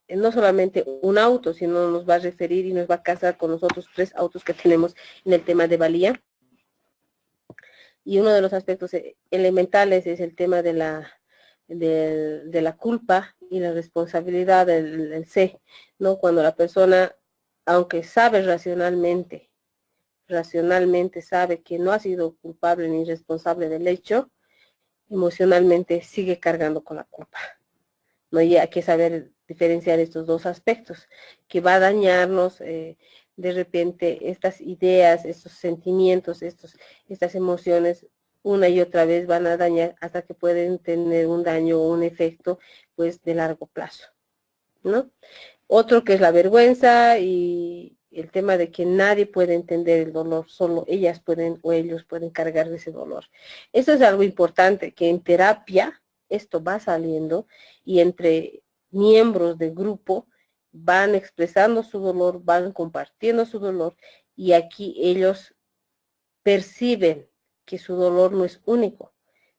no solamente un auto, sino nos va a referir y nos va a casar con los otros 3 autos que tenemos en el tema de valía. Y uno de los aspectos elementales es el tema de la culpa y la responsabilidad del C, ¿no? Cuando la persona, aunque sabe racionalmente sabe que no ha sido culpable ni responsable del hecho, emocionalmente sigue cargando con la culpa. ¿No? Y hay que saber diferenciar estos dos aspectos, que va a dañarnos de repente estas ideas, estos sentimientos, estas emociones, una y otra vez van a dañar hasta que pueden tener un daño o un efecto pues de largo plazo, ¿no? Otro que es la vergüenza y el tema de que nadie puede entender el dolor, solo ellas pueden o ellos pueden cargar de ese dolor. Eso es algo importante, que en terapia esto va saliendo y entre miembros del grupo van expresando su dolor, van compartiendo su dolor y aquí ellos perciben que su dolor no es único,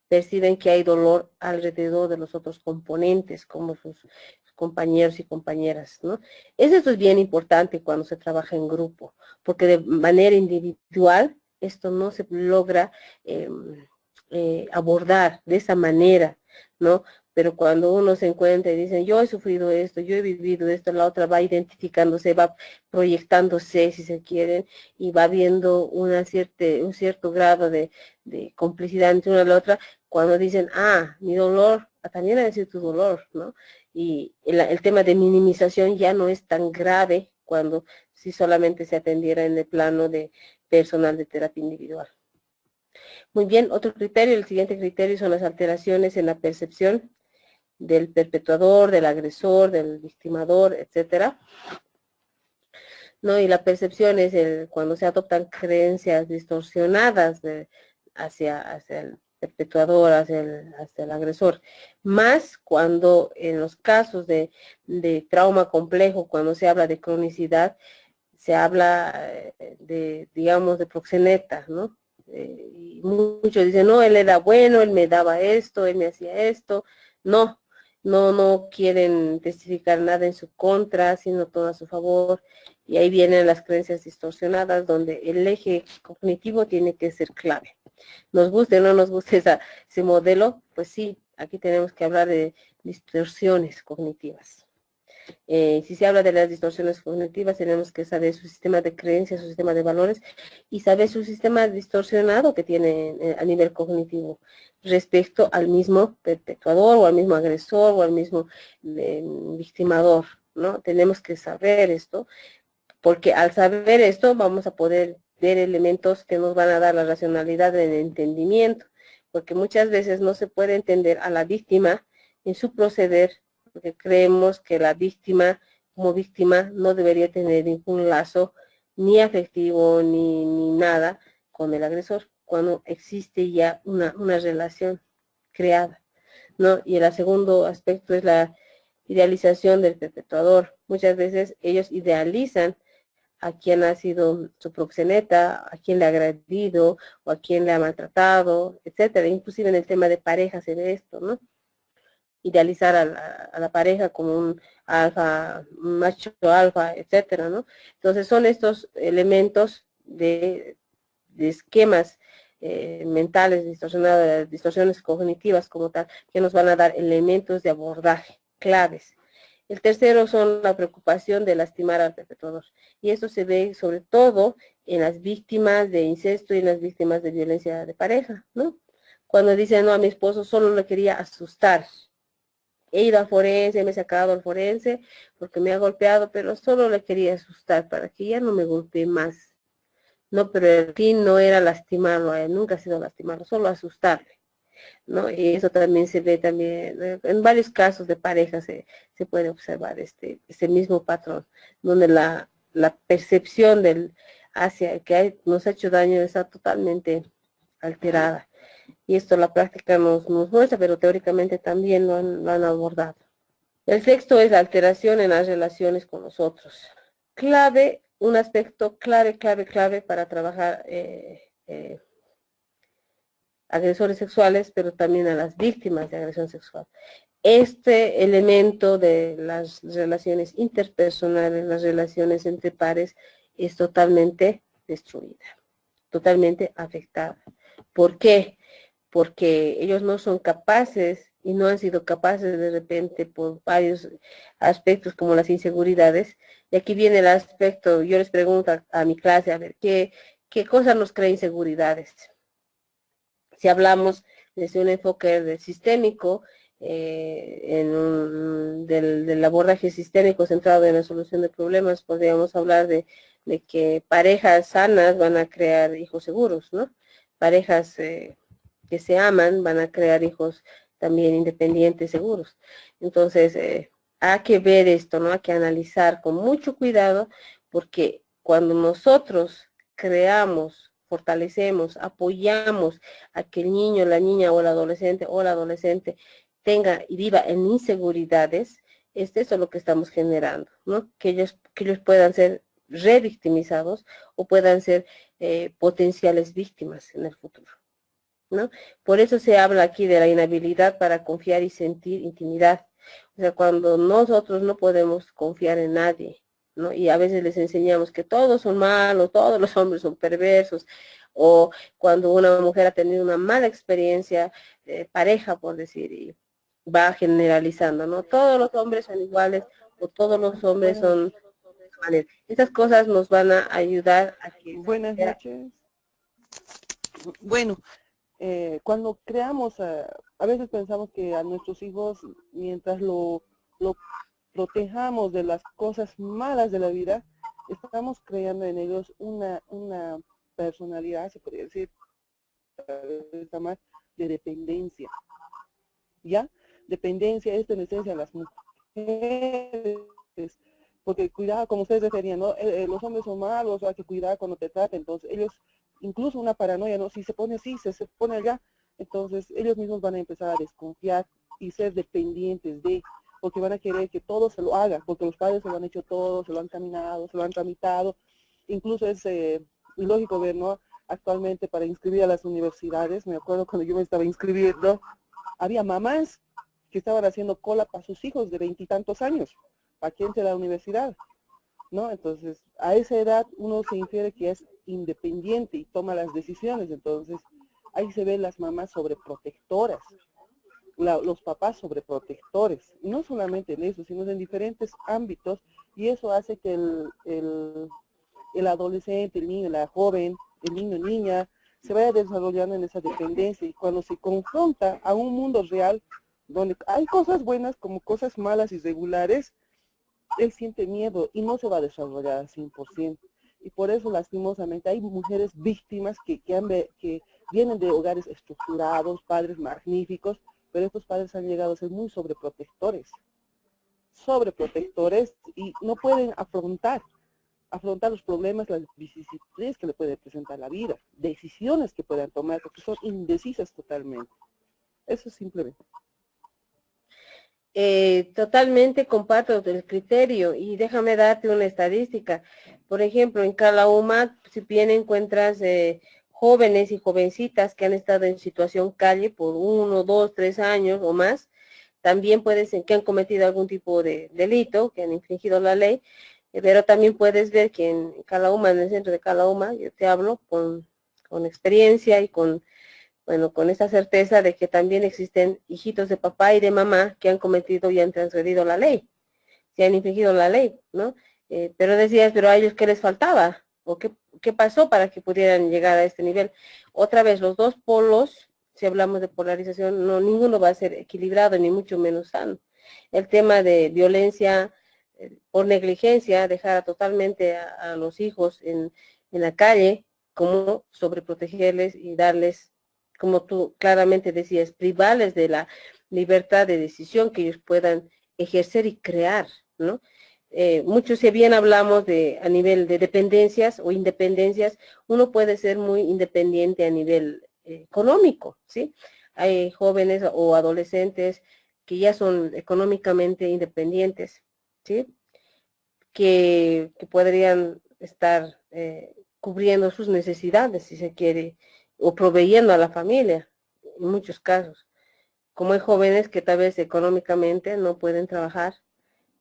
perciben que hay dolor alrededor de los otros componentes, como sus compañeros y compañeras, ¿no? Eso es bien importante cuando se trabaja en grupo, porque de manera individual esto no se logra abordar de esa manera, ¿no? Pero cuando uno se encuentra y dicen, yo he sufrido esto, yo he vivido esto, la otra va identificándose, va proyectándose, si se quieren, y va viendo un cierto grado de complicidad entre una y la otra, cuando dicen, mi dolor, también ha de ser tu dolor, ¿no? Y el tema de minimización ya no es tan grave cuando si solamente se atendiera en el plano de personal de terapia individual. Muy bien, otro criterio, el siguiente criterio son las alteraciones en la percepción del perpetuador, del agresor, del victimador, etcétera. ¿No? Y la percepción es cuando se adoptan creencias distorsionadas hacia el perpetuador, hacia el agresor. Más cuando en los casos de trauma complejo, cuando se habla de cronicidad, se habla digamos, de proxeneta, ¿no? Y muchos dicen, no, él era bueno, él me daba esto, él me hacía esto. No quieren testificar nada en su contra, sino todo a su favor. Y ahí vienen las creencias distorsionadas, donde el eje cognitivo tiene que ser clave. Nos guste o no nos guste ese modelo, pues sí, aquí tenemos que hablar de distorsiones cognitivas. Si se habla de las distorsiones cognitivas, tenemos que saber su sistema de creencias, su sistema de valores y saber su sistema distorsionado que tiene a nivel cognitivo respecto al mismo perpetuador o al mismo agresor o al mismo victimador, ¿no? Tenemos que saber esto, porque al saber esto vamos a poder ver elementos que nos van a dar la racionalidad del entendimiento, porque muchas veces no se puede entender a la víctima en su proceder, porque creemos que la víctima, como víctima, no debería tener ningún lazo ni afectivo ni nada con el agresor, cuando existe ya una relación creada, ¿no? Y el segundo aspecto es la idealización del perpetuador. Muchas veces ellos idealizan a quien ha sido su proxeneta, a quien le ha agredido, o a quien le ha maltratado, etcétera. Inclusive en el tema de pareja se ve esto, ¿no? Idealizar a la pareja como un alfa, un macho alfa, etcétera, ¿no? Entonces son estos elementos de esquemas mentales distorsionados, distorsiones cognitivas como tal, que nos van a dar elementos de abordaje claves. El tercero son la preocupación de lastimar al perpetuador. Y esto se ve sobre todo en las víctimas de incesto y en las víctimas de violencia de pareja, ¿no? Cuando dicen, no, a mi esposo solo le quería asustar. He ido al forense, me he sacado al forense porque me ha golpeado, pero solo le quería asustar para que ya no me golpee más. No, pero el fin no era lastimarlo a él, nunca ha sido lastimarlo, solo asustarle, ¿no? Y eso también se ve también, en varios casos de pareja se puede observar este mismo patrón, donde la percepción hacia que nos ha hecho daño está totalmente alterada. Y esto la práctica nos muestra, pero teóricamente también lo han abordado. El sexto es la alteración en las relaciones con los otros. Clave, un aspecto clave para trabajar agresores sexuales, pero también a las víctimas de agresión sexual. Este elemento de las relaciones interpersonales, las relaciones entre pares, es totalmente destruida, totalmente afectada. ¿Por qué? Porque ellos no son capaces y no han sido capaces de repente por varios aspectos como las inseguridades. Y aquí viene el aspecto, yo les pregunto a mi clase, a ver, ¿qué cosa nos crea inseguridades? Si hablamos desde un enfoque sistémico, del abordaje sistémico centrado en la solución de problemas, podríamos hablar de que parejas sanas van a crear hijos seguros, ¿no? Parejas que se aman van a crear hijos también independientes, seguros. Entonces, hay que ver esto, ¿no? Hay que analizar con mucho cuidado, porque cuando nosotros creamos, fortalecemos, apoyamos a que el niño, la niña o el adolescente tenga y viva en inseguridades, eso es lo que estamos generando, ¿no? Que ellos puedan ser revictimizados o puedan ser potenciales víctimas en el futuro, ¿no? Por eso se habla aquí de la inhabilidad para confiar y sentir intimidad. O sea, cuando nosotros no podemos confiar en nadie, ¿no? Y a veces les enseñamos que todos son malos, todos los hombres son perversos, o cuando una mujer ha tenido una mala experiencia pareja, por decir, y va generalizando, ¿no? Todos los hombres son iguales, o todos los hombres son de esa manera. Estas cosas nos van a ayudar a que... Buenas noches. Bueno, cuando creamos, a veces pensamos que a nuestros hijos, mientras lo protejamos de las cosas malas de la vida, estamos creando en ellos una personalidad, se podría decir, más de dependencia. ¿Ya? Dependencia es en esencia las mujeres, porque cuidado, como ustedes referían, ¿no? Los hombres son malos, hay que cuidar cuando te traten, entonces ellos, incluso una paranoia, ¿no? Si se pone así, se pone allá, entonces ellos mismos van a empezar a desconfiar y ser dependientes porque van a querer que todo se lo haga, porque los padres se lo han hecho todo, se lo han caminado, se lo han tramitado, incluso es ilógico ver, ¿no? Actualmente para inscribir a las universidades, me acuerdo cuando yo me estaba inscribiendo, había mamás que estaban haciendo cola para sus hijos de 20 y tantos años, para que entre a la universidad, ¿no? Entonces, a esa edad uno se infiere que es independiente y toma las decisiones, entonces ahí se ven las mamás sobreprotectoras, los papás sobreprotectores, y no solamente en eso, sino en diferentes ámbitos, y eso hace que el adolescente, el niño, la joven, el niño, niña, se vaya desarrollando en esa dependencia, y cuando se confronta a un mundo real, donde hay cosas buenas como cosas malas y regulares, él siente miedo y no se va a desarrollar al 100%. Y por eso, lastimosamente, hay mujeres víctimas que vienen de hogares estructurados, padres magníficos, pero estos padres han llegado a ser muy sobreprotectores y no pueden afrontar los problemas, las vicisitudes que le puede presentar la vida, decisiones que puedan tomar, porque son indecisas totalmente. Eso simplemente. Totalmente comparto el criterio, y déjame darte una estadística. Por ejemplo, en Calauma, si bien encuentras jóvenes y jovencitas que han estado en situación calle por 1, 2, 3 años o más, también puedes ser que han cometido algún tipo de delito, que han infringido la ley, pero también puedes ver que en Calauma, en el centro de Calauma, yo te hablo con experiencia y con esa certeza de que también existen hijitos de papá y de mamá que han cometido y han transgredido la ley, que han infringido la ley, ¿no? Pero decías, pero a ellos, ¿qué les faltaba? ¿O qué pasó para que pudieran llegar a este nivel? Otra vez, los dos polos, si hablamos de polarización, no, ninguno va a ser equilibrado, ni mucho menos sano. El tema de violencia por negligencia, dejar totalmente a los hijos en la calle, como sobreprotegerles y darles, como tú claramente decías, privarles de la libertad de decisión que ellos puedan ejercer y crear, ¿no? Mucho, si bien hablamos a nivel de dependencias o independencias, uno puede ser muy independiente a nivel económico, ¿sí? Hay jóvenes o adolescentes que ya son económicamente independientes, ¿sí? Que podrían estar cubriendo sus necesidades, si se quiere, o proveyendo a la familia, en muchos casos. Como hay jóvenes que tal vez económicamente no pueden trabajar,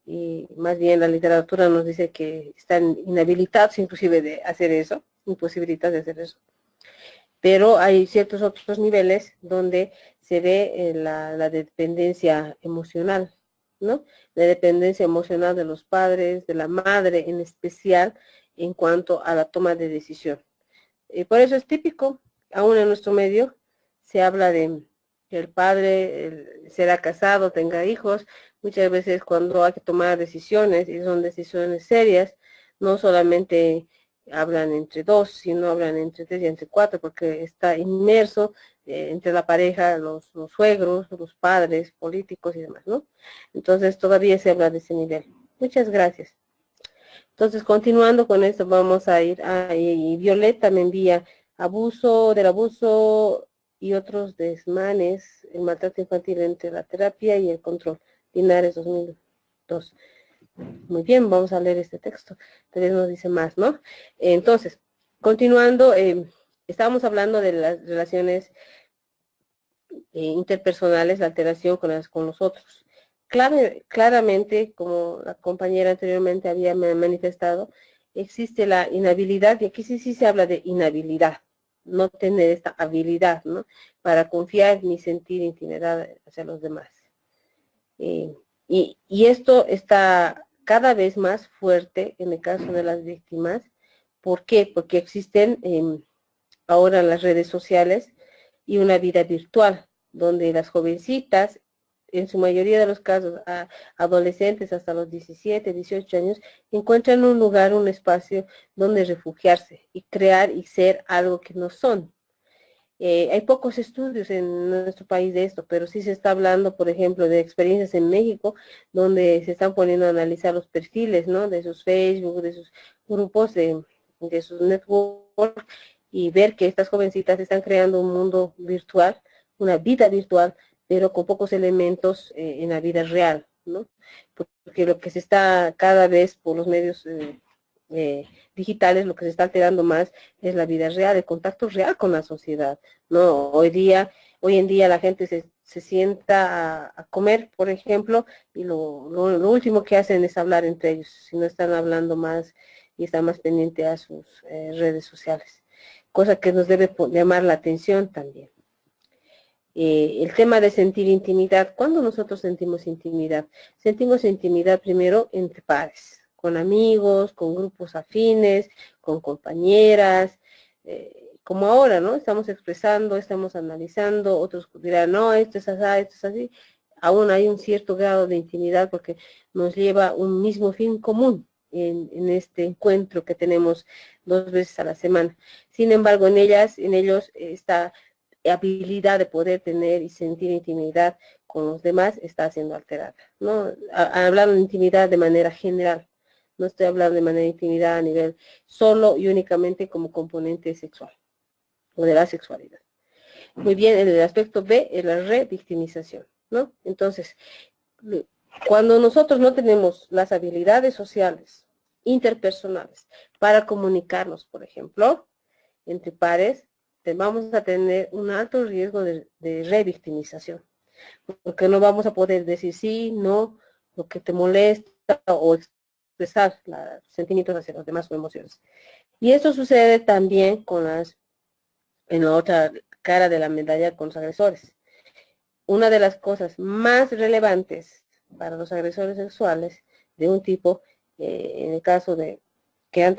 y más bien la literatura nos dice que están inhabilitados inclusive de hacer eso, imposibilitados de hacer eso. Pero hay ciertos otros niveles donde se ve la dependencia emocional, ¿no? La dependencia emocional de los padres, de la madre en especial, en cuanto a la toma de decisión. Por eso es típico, aún en nuestro medio, se habla de que el padre será casado, tenga hijos. Muchas veces cuando hay que tomar decisiones, y son decisiones serias, no solamente hablan entre dos, sino hablan entre tres y entre cuatro, porque está inmerso entre la pareja, los suegros, los padres, políticos y demás, ¿no? Entonces todavía se habla de ese nivel. Muchas gracias. Entonces, continuando con esto, vamos a ir y Violeta me envía del abuso y otros desmanes, el maltrato infantil entre la terapia y el control, Linares 2002. Muy bien, vamos a leer este texto, tal vez nos dice más, ¿no? Entonces, continuando, estábamos hablando de las relaciones interpersonales, la alteración con los otros. Claramente, como la compañera anteriormente había manifestado, existe la inhabilidad, y aquí sí se habla de inhabilidad, no tener esta habilidad, ¿no? Para confiar ni sentir intimidad hacia los demás. Y esto está cada vez más fuerte en el caso de las víctimas. ¿Por qué? Porque existen ahora las redes sociales y una vida virtual, donde las jovencitas, en su mayoría de los casos, adolescentes hasta los 17, 18 años, encuentran un lugar, un espacio donde refugiarse y crear y ser algo que no son. Hay pocos estudios en nuestro país de esto, pero sí se está hablando, por ejemplo, de experiencias en México, donde se están poniendo a analizar los perfiles, ¿no? De sus Facebook, de sus grupos, de sus networks, y ver que estas jovencitas están creando un mundo virtual, una vida virtual, pero con pocos elementos en la vida real, ¿no? Porque lo que se está cada vez por los medios digitales, lo que se está alterando más es la vida real, el contacto real con la sociedad, ¿no? Hoy en día la gente se sienta a comer, por ejemplo, y lo último que hacen es hablar entre ellos, si no están hablando más y están más pendientes a sus redes sociales, cosa que nos debe llamar la atención también. El tema de sentir intimidad, ¿cuándo nosotros sentimos intimidad? Sentimos intimidad primero entre pares, con amigos, con grupos afines, con compañeras, como ahora, ¿no? Estamos expresando, estamos analizando, otros dirán, no, esto es así, esto es así. Aún hay un cierto grado de intimidad porque nos lleva un mismo fin común en este encuentro que tenemos 2 veces a la semana. Sin embargo, en ellos esta habilidad de poder tener y sentir intimidad con los demás está siendo alterada, ¿no? Hablando de intimidad de manera general, no estoy hablando de manera de intimidad a nivel solo y únicamente como componente sexual o de la sexualidad. Muy bien, en el aspecto B es la revictimización, ¿no? Entonces, cuando nosotros no tenemos las habilidades sociales, interpersonales, para comunicarnos, por ejemplo, entre pares, vamos a tener un alto riesgo de revictimización, porque no vamos a poder decir sí, no, lo que te molesta o expresar los sentimientos hacia los demás o emociones. Y esto sucede también en la otra cara de la medalla con los agresores. Una de las cosas más relevantes para los agresores sexuales de un tipo, en el caso de que han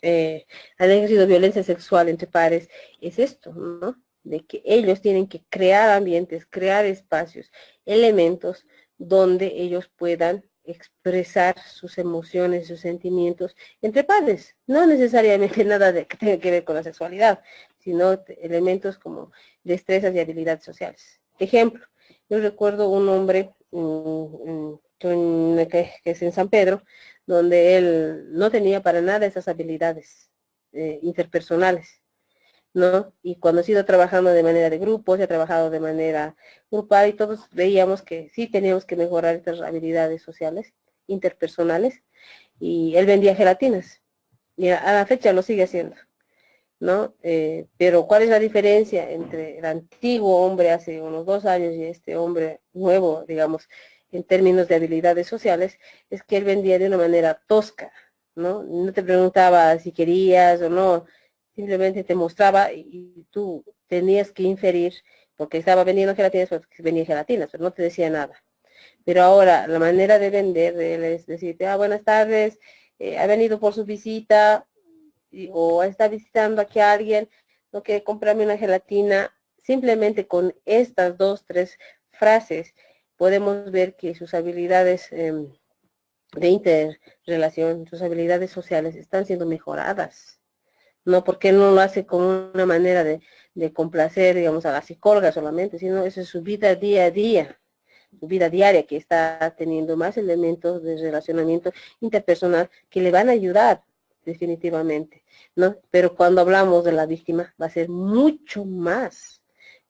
ejercido violencia sexual entre pares, es esto, ¿no? De que ellos tienen que crear ambientes, crear espacios, elementos donde ellos puedan expresar sus emociones, sus sentimientos entre pares, no necesariamente nada que tenga que ver con la sexualidad, sino elementos como destrezas y habilidades sociales. Ejemplo, yo recuerdo un hombre que es en San Pedro, donde él no tenía para nada esas habilidades interpersonales, ¿no? Y cuando se ha ido trabajando de manera de grupo, se ha trabajado de manera grupal y todos veíamos que sí teníamos que mejorar estas habilidades sociales, interpersonales, y él vendía gelatinas, y a la fecha lo sigue haciendo, ¿no? Pero ¿cuál es la diferencia entre el antiguo hombre hace unos 2 años y este hombre nuevo, digamos, en términos de habilidades sociales? Es que él vendía de una manera tosca, ¿no? No te preguntaba si querías o no, simplemente te mostraba y tú tenías que inferir, porque estaba vendiendo gelatinas, porque vendía gelatinas, pero no te decía nada. Pero ahora la manera de vender de él es decirte, buenas tardes, ha venido por su visita, o está visitando aquí a alguien, no quiere comprarme una gelatina, simplemente con estas 2, 3 frases podemos ver que sus habilidades de interrelación, sus habilidades sociales están siendo mejoradas. No porque no lo hace con una manera de complacer, digamos, a la psicóloga solamente, sino eso es su vida día a día, su vida diaria, que está teniendo más elementos de relacionamiento interpersonal que le van a ayudar definitivamente, ¿no? Pero cuando hablamos de la víctima va a ser mucho más.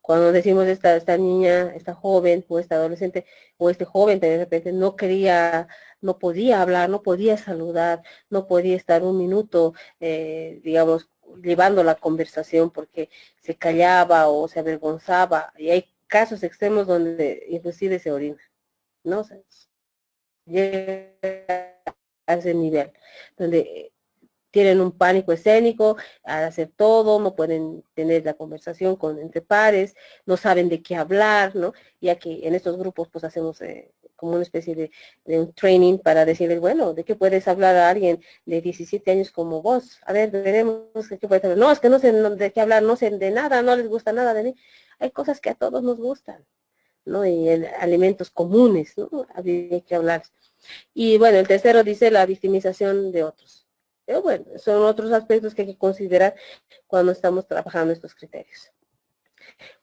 Cuando decimos esta niña, esta joven o esta adolescente o este joven de repente no quería, no podía hablar, no podía saludar, no podía estar un minuto, digamos, llevando la conversación porque se callaba o se avergonzaba. Y hay casos extremos donde inclusive se orina, ¿no? O sea, llega a ese nivel, donde tienen un pánico escénico al hacer todo, no pueden tener la conversación entre pares, no saben de qué hablar, ¿no? Ya que en estos grupos pues hacemos como una especie de un training para decirles, bueno, ¿de qué puedes hablar a alguien de 17 años como vos? A ver, veremos de qué puedes hablar. No, es que no sé de qué hablar, no sé de nada, no les gusta nada de mí. Hay cosas que a todos nos gustan, ¿no? Y alimentos comunes, ¿no? Habría que hablar. Y bueno, el tercero dice la victimización de otros. Pero bueno, son otros aspectos que hay que considerar cuando estamos trabajando estos criterios.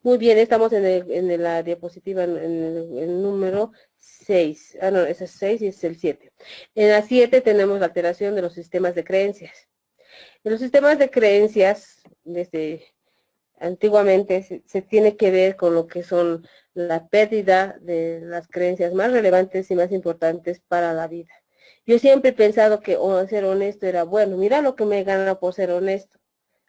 Muy bien, estamos en la diapositiva en el número 6. Ah, no, ese es 6 y es el 7. En la 7 tenemos la alteración de los sistemas de creencias. En los sistemas de creencias, desde antiguamente se tiene que ver con lo que son la pérdida de las creencias más relevantes y más importantes para la vida. Yo siempre he pensado que ser honesto era bueno. Mira lo que me gana por ser honesto.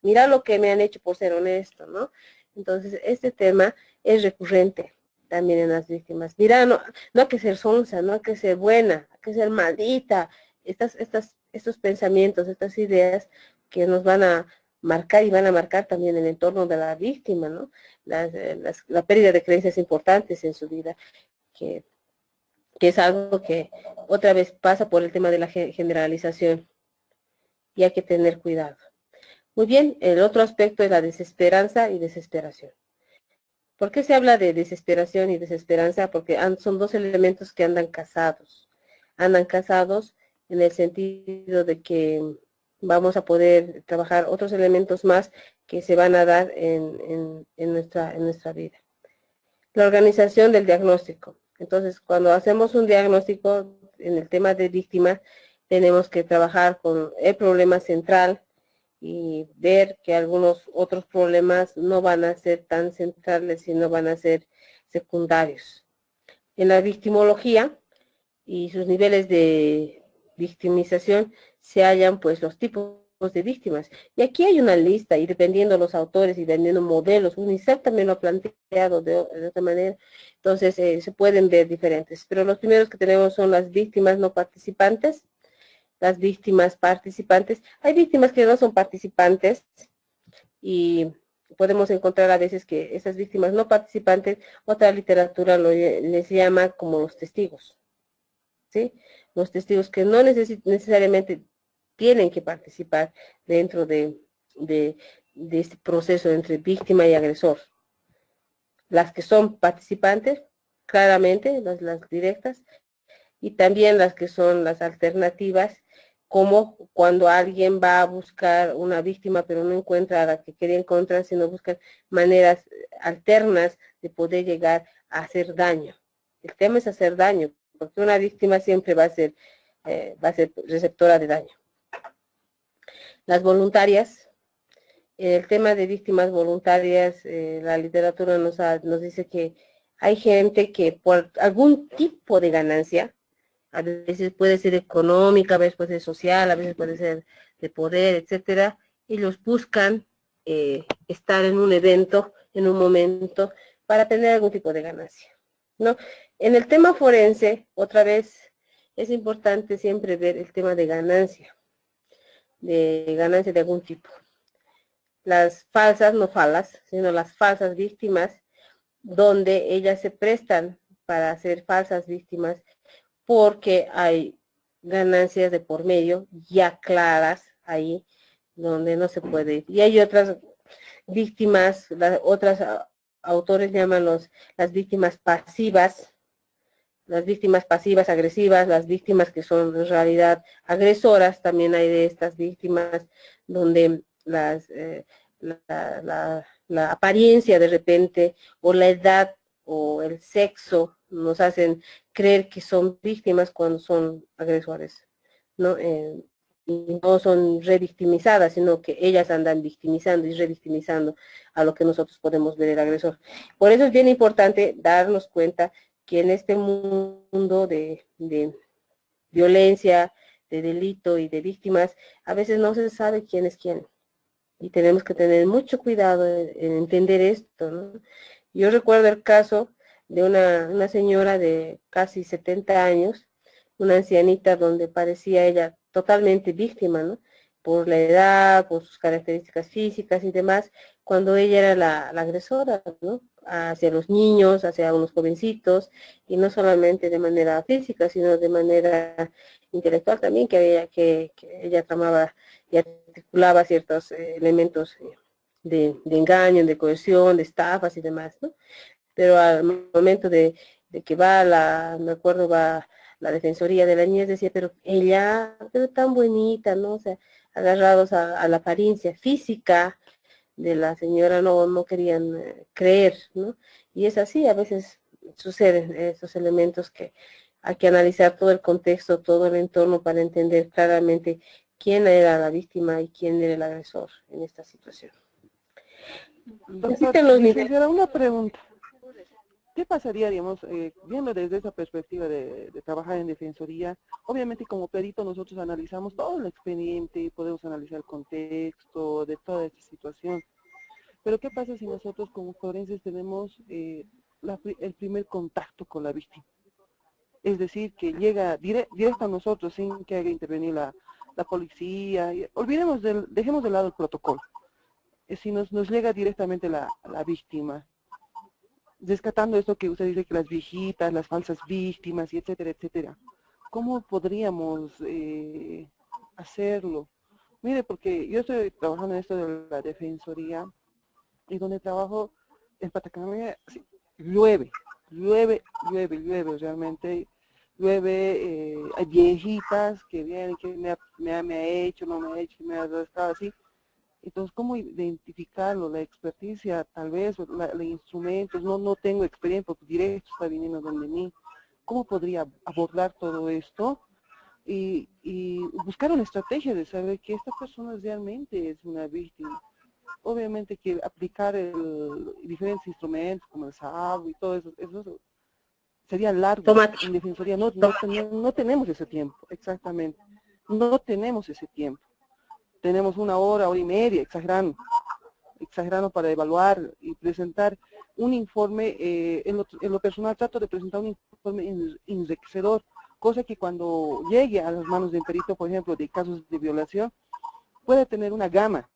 Mira lo que me han hecho por ser honesto, ¿no? Entonces, este tema es recurrente también en las víctimas. Mira, no hay que ser sonsa, no hay que ser buena, hay que ser maldita. Estos pensamientos, estas ideas que nos van a marcar y van a marcar también el entorno de la víctima, ¿no? La pérdida de creencias importantes en su vida, que es algo que otra vez pasa por el tema de la generalización y hay que tener cuidado. Muy bien, el otro aspecto es la desesperanza y desesperación. ¿Por qué se habla de desesperación y desesperanza? Porque son dos elementos que andan casados. Andan casados en el sentido de que vamos a poder trabajar otros elementos más que se van a dar en nuestra vida. La organización del diagnóstico. Entonces, cuando hacemos un diagnóstico en el tema de víctima, tenemos que trabajar con el problema central y ver que algunos otros problemas no van a ser tan centrales, sino van a ser secundarios. En la victimología y sus niveles de victimización se hallan pues los tipos de víctimas. Y aquí hay una lista, y dependiendo de los autores y dependiendo modelos, UNICEF también lo ha planteado de otra manera, entonces se pueden ver diferentes. Pero los primeros que tenemos son las víctimas no participantes, las víctimas participantes. Hay víctimas que no son participantes y podemos encontrar a veces que esas víctimas no participantes, otra literatura les llama como los testigos, ¿sí? Los testigos que no necesariamente tienen que participar dentro de este proceso entre víctima y agresor. Las que son participantes, claramente, las directas, y también las que son las alternativas, como cuando alguien va a buscar una víctima pero no encuentra a la que quería encontrar, sino busca maneras alternas de poder llegar a hacer daño. El tema es hacer daño, porque una víctima siempre va a ser receptora de daño. Las voluntarias, el tema de víctimas voluntarias, la literatura nos dice que hay gente que por algún tipo de ganancia, a veces puede ser económica, a veces puede ser social, a veces puede ser de poder, etcétera, ellos buscan estar en un evento, en un momento, para tener algún tipo de ganancia, ¿no? En el tema forense, otra vez, es importante siempre ver el tema de ganancia de algún tipo. Las falsas, no falas, sino las falsas víctimas, donde ellas se prestan para ser falsas víctimas, porque hay ganancias de por medio ya claras ahí donde no se puede ir. Y hay otras víctimas, otras autores llaman las víctimas pasivas agresivas, las víctimas que son en realidad agresoras. También hay de estas víctimas donde la apariencia de repente, o la edad, o el sexo, nos hacen creer que son víctimas cuando son agresores, ¿no? Y no son revictimizadas, sino que ellas andan victimizando y revictimizando a lo que nosotros podemos ver el agresor. Por eso es bien importante darnos cuenta que en este mundo de violencia, de delito y de víctimas, a veces no se sabe quién es quién. Y tenemos que tener mucho cuidado en entender esto, ¿no? Yo recuerdo el caso de una señora de casi 70 años, una ancianita donde parecía ella totalmente víctima, ¿no? Por la edad, por sus características físicas y demás, cuando ella era la agresora, ¿no? Hacia los niños, hacia unos jovencitos, y no solamente de manera física, sino de manera intelectual también, que ella tramaba y articulaba ciertos elementos de engaño, de coerción, de estafas y demás, ¿no? Pero al momento de que me acuerdo, va la Defensoría de la Niñez, decía, pero ella, pero tan bonita, ¿no? O sea, agarrados a la apariencia física de la señora, no querían creer, ¿no? Y es así, a veces suceden esos elementos que hay que analizar todo el contexto, todo el entorno para entender claramente quién era la víctima y quién era el agresor en esta situación. Doctor, licenciada, una pregunta. ¿Qué pasaría, digamos, viendo desde esa perspectiva de trabajar en defensoría? Obviamente como perito nosotros analizamos todo el expediente, podemos analizar el contexto de toda esta situación. Pero ¿qué pasa si nosotros como forenses tenemos el primer contacto con la víctima? Es decir, que llega directo a nosotros sin que haga intervenir la policía. Dejemos de lado el protocolo. Si nos llega directamente la víctima, rescatando esto que usted dice que las viejitas, las falsas víctimas, y etcétera, etcétera. ¿Cómo podríamos hacerlo? Mire, porque yo estoy trabajando en esto de la defensoría, y donde trabajo en Patacamea, sí, llueve realmente, hay viejitas que vienen, que me ha hecho, no me ha hecho, me ha estado así. Entonces, ¿cómo identificarlo? La experticia, tal vez, los instrumentos, no tengo experiencia, porque directo está viniendo donde mí. ¿Cómo podría abordar todo esto? Y buscar una estrategia de saber que esta persona realmente es una víctima. Obviamente que aplicar diferentes instrumentos, como el SAB y todo eso sería largo. En defensoría no tenemos ese tiempo, exactamente. No tenemos ese tiempo. Tenemos una hora y media, exagerando para evaluar y presentar un informe. En lo personal trato de presentar un informe enriquecedor, cosa que cuando llegue a las manos del perito, por ejemplo, de casos de violación, pueda tener una gama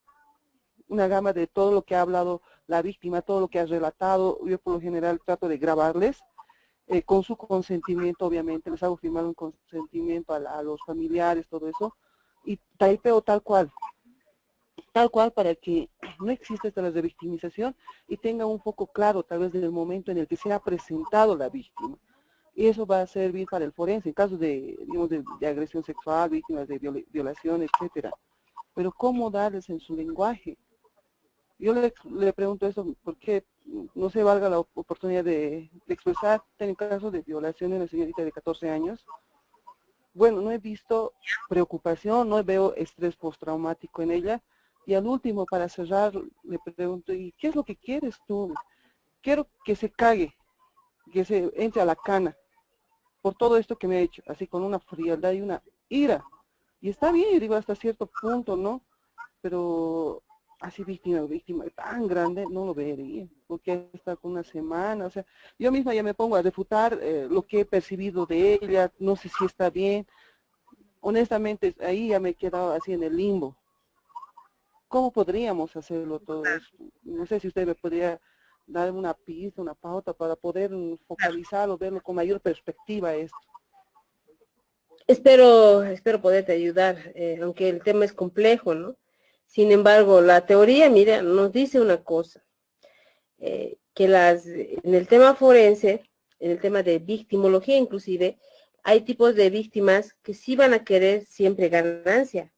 de todo lo que ha hablado la víctima, todo lo que ha relatado. Yo por lo general trato de grabarles, con su consentimiento, obviamente, les hago firmar un consentimiento a los familiares, todo eso, y taipeo tal cual para que no exista esta revictimización y tenga un foco claro tal vez desde el momento en el que se ha presentado la víctima. Y eso va a servir para el forense, en casos digamos, de agresión sexual, víctimas de violación, etcétera. Pero ¿cómo darles en su lenguaje? Yo le pregunto eso porque no se valga la oportunidad de expresar. Tengo casos de violación de una señorita de 14 años. Bueno, no he visto preocupación, no veo estrés postraumático en ella. Y al último, para cerrar, le pregunto, ¿y qué es lo que quieres tú? Quiero que se cague, que se entre a la cana por todo esto que me ha hecho, así con una frialdad y una ira. Y está bien, yo digo, hasta cierto punto, ¿no? Pero así víctima tan grande, no lo vería, porque está con una semana, o sea, yo misma ya me pongo a refutar lo que he percibido de ella, no sé si está bien. Honestamente, ahí ya me he quedado así en el limbo. ¿Cómo podríamos hacerlo todo esto? No sé si usted me podría dar una pista, una pauta para poder focalizarlo, verlo con mayor perspectiva esto. Espero poderte ayudar, aunque el tema es complejo, ¿no? Sin embargo, la teoría, mira, nos dice una cosa. que en el tema forense, en el tema de victimología inclusive, hay tipos de víctimas que sí van a querer siempre ganancia,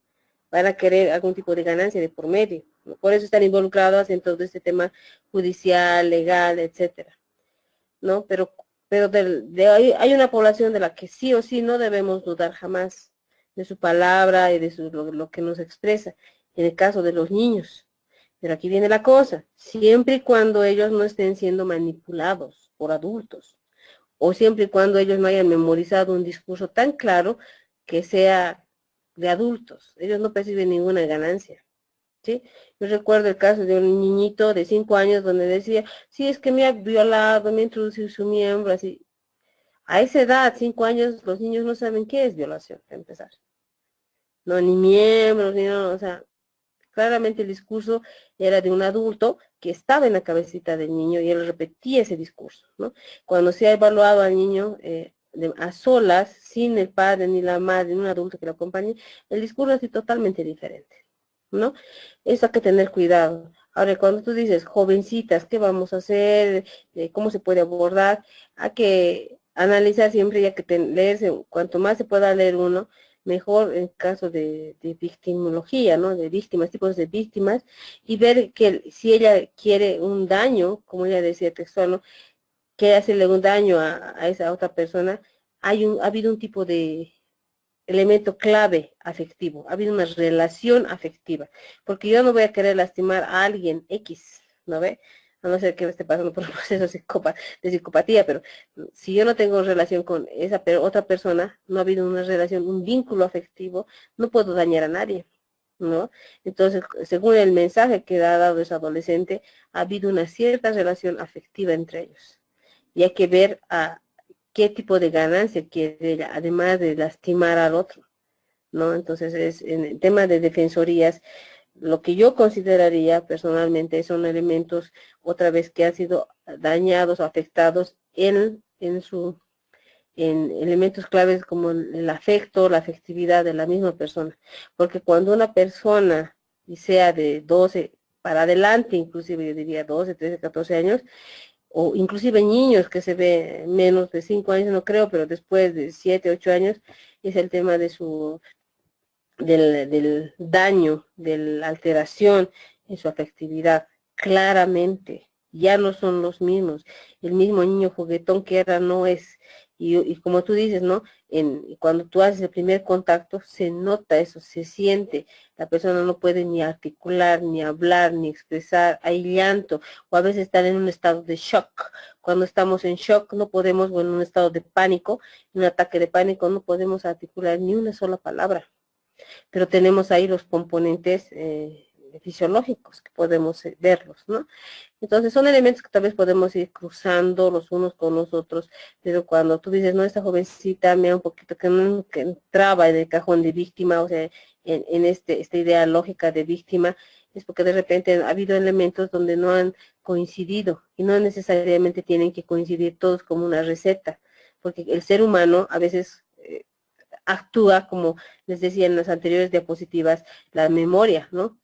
van a querer algún tipo de ganancia de por medio, ¿no? Por eso están involucrados en todo este tema judicial, legal, etcétera, ¿no? Pero hay una población de la que sí o sí no debemos dudar jamás de su palabra y de lo que nos expresa, en el caso de los niños. Pero aquí viene la cosa, siempre y cuando ellos no estén siendo manipulados por adultos, o siempre y cuando ellos no hayan memorizado un discurso tan claro que sea de adultos, ellos no perciben ninguna ganancia, ¿sí? Yo recuerdo el caso de un niñito de 5 años donde decía, sí, es que me ha violado, me ha introducido su miembro, así. A esa edad, 5 años, los niños no saben qué es violación, para empezar. No, ni miembros, ni nada, o sea, claramente el discurso era de un adulto que estaba en la cabecita del niño y él repetía ese discurso, ¿no? Cuando se ha evaluado al niño a solas, sin el padre ni la madre, ni un adulto que lo acompañe, el discurso es totalmente diferente, ¿no? Eso hay que tener cuidado. Ahora, cuando tú dices, jovencitas, ¿qué vamos a hacer? ¿Cómo se puede abordar? Hay que analizar siempre, ya que leerse, cuanto más se pueda leer uno, mejor en caso de victimología, ¿no? De víctimas, tipos de víctimas, y ver que si ella quiere un daño, como ella decía textual, ¿no? Quiere hacerle un daño a esa otra persona, ha habido un tipo de elemento clave afectivo, ha habido una relación afectiva, porque yo no voy a querer lastimar a alguien X, ¿no ve? A no ser que me esté pasando por un proceso de psicopatía, pero si yo no tengo relación con esa otra persona, no ha habido una relación, un vínculo afectivo, no puedo dañar a nadie, ¿no? Entonces, según el mensaje que ha dado ese adolescente, ha habido una cierta relación afectiva entre ellos. Y hay que ver qué tipo de ganancia quiere ella, además de lastimar al otro, ¿no? Entonces, en el tema de defensorías, lo que yo consideraría personalmente son elementos, otra vez, que han sido dañados o afectados en elementos claves como el afecto, la afectividad de la misma persona. Porque cuando una persona, y sea de 12 para adelante, inclusive yo diría 12, 13, 14 años, o inclusive niños que se ve menos de 5 años, no creo, pero después de 7, 8 años, es el tema de del daño, de la alteración en su afectividad, claramente, ya no son los mismos, el mismo niño juguetón que era no es, y como tú dices, ¿no? Cuando tú haces el primer contacto, se nota eso, se siente, la persona no puede ni articular, ni hablar, ni expresar, hay llanto, o a veces están en un estado de shock. Cuando estamos en shock no podemos, o en un estado de pánico, en un ataque de pánico, no podemos articular ni una sola palabra, pero tenemos ahí los componentes fisiológicos que podemos verlos, ¿no? Entonces son elementos que tal vez podemos ir cruzando los unos con los otros, pero cuando tú dices, no, esta jovencita me da un poquito que entraba en el cajón de víctima, o sea, en esta idea lógica de víctima, es porque de repente ha habido elementos donde no han coincidido, y no necesariamente tienen que coincidir todos como una receta, porque el ser humano a veces actúa, como les decía en las anteriores diapositivas, la memoria, ¿no?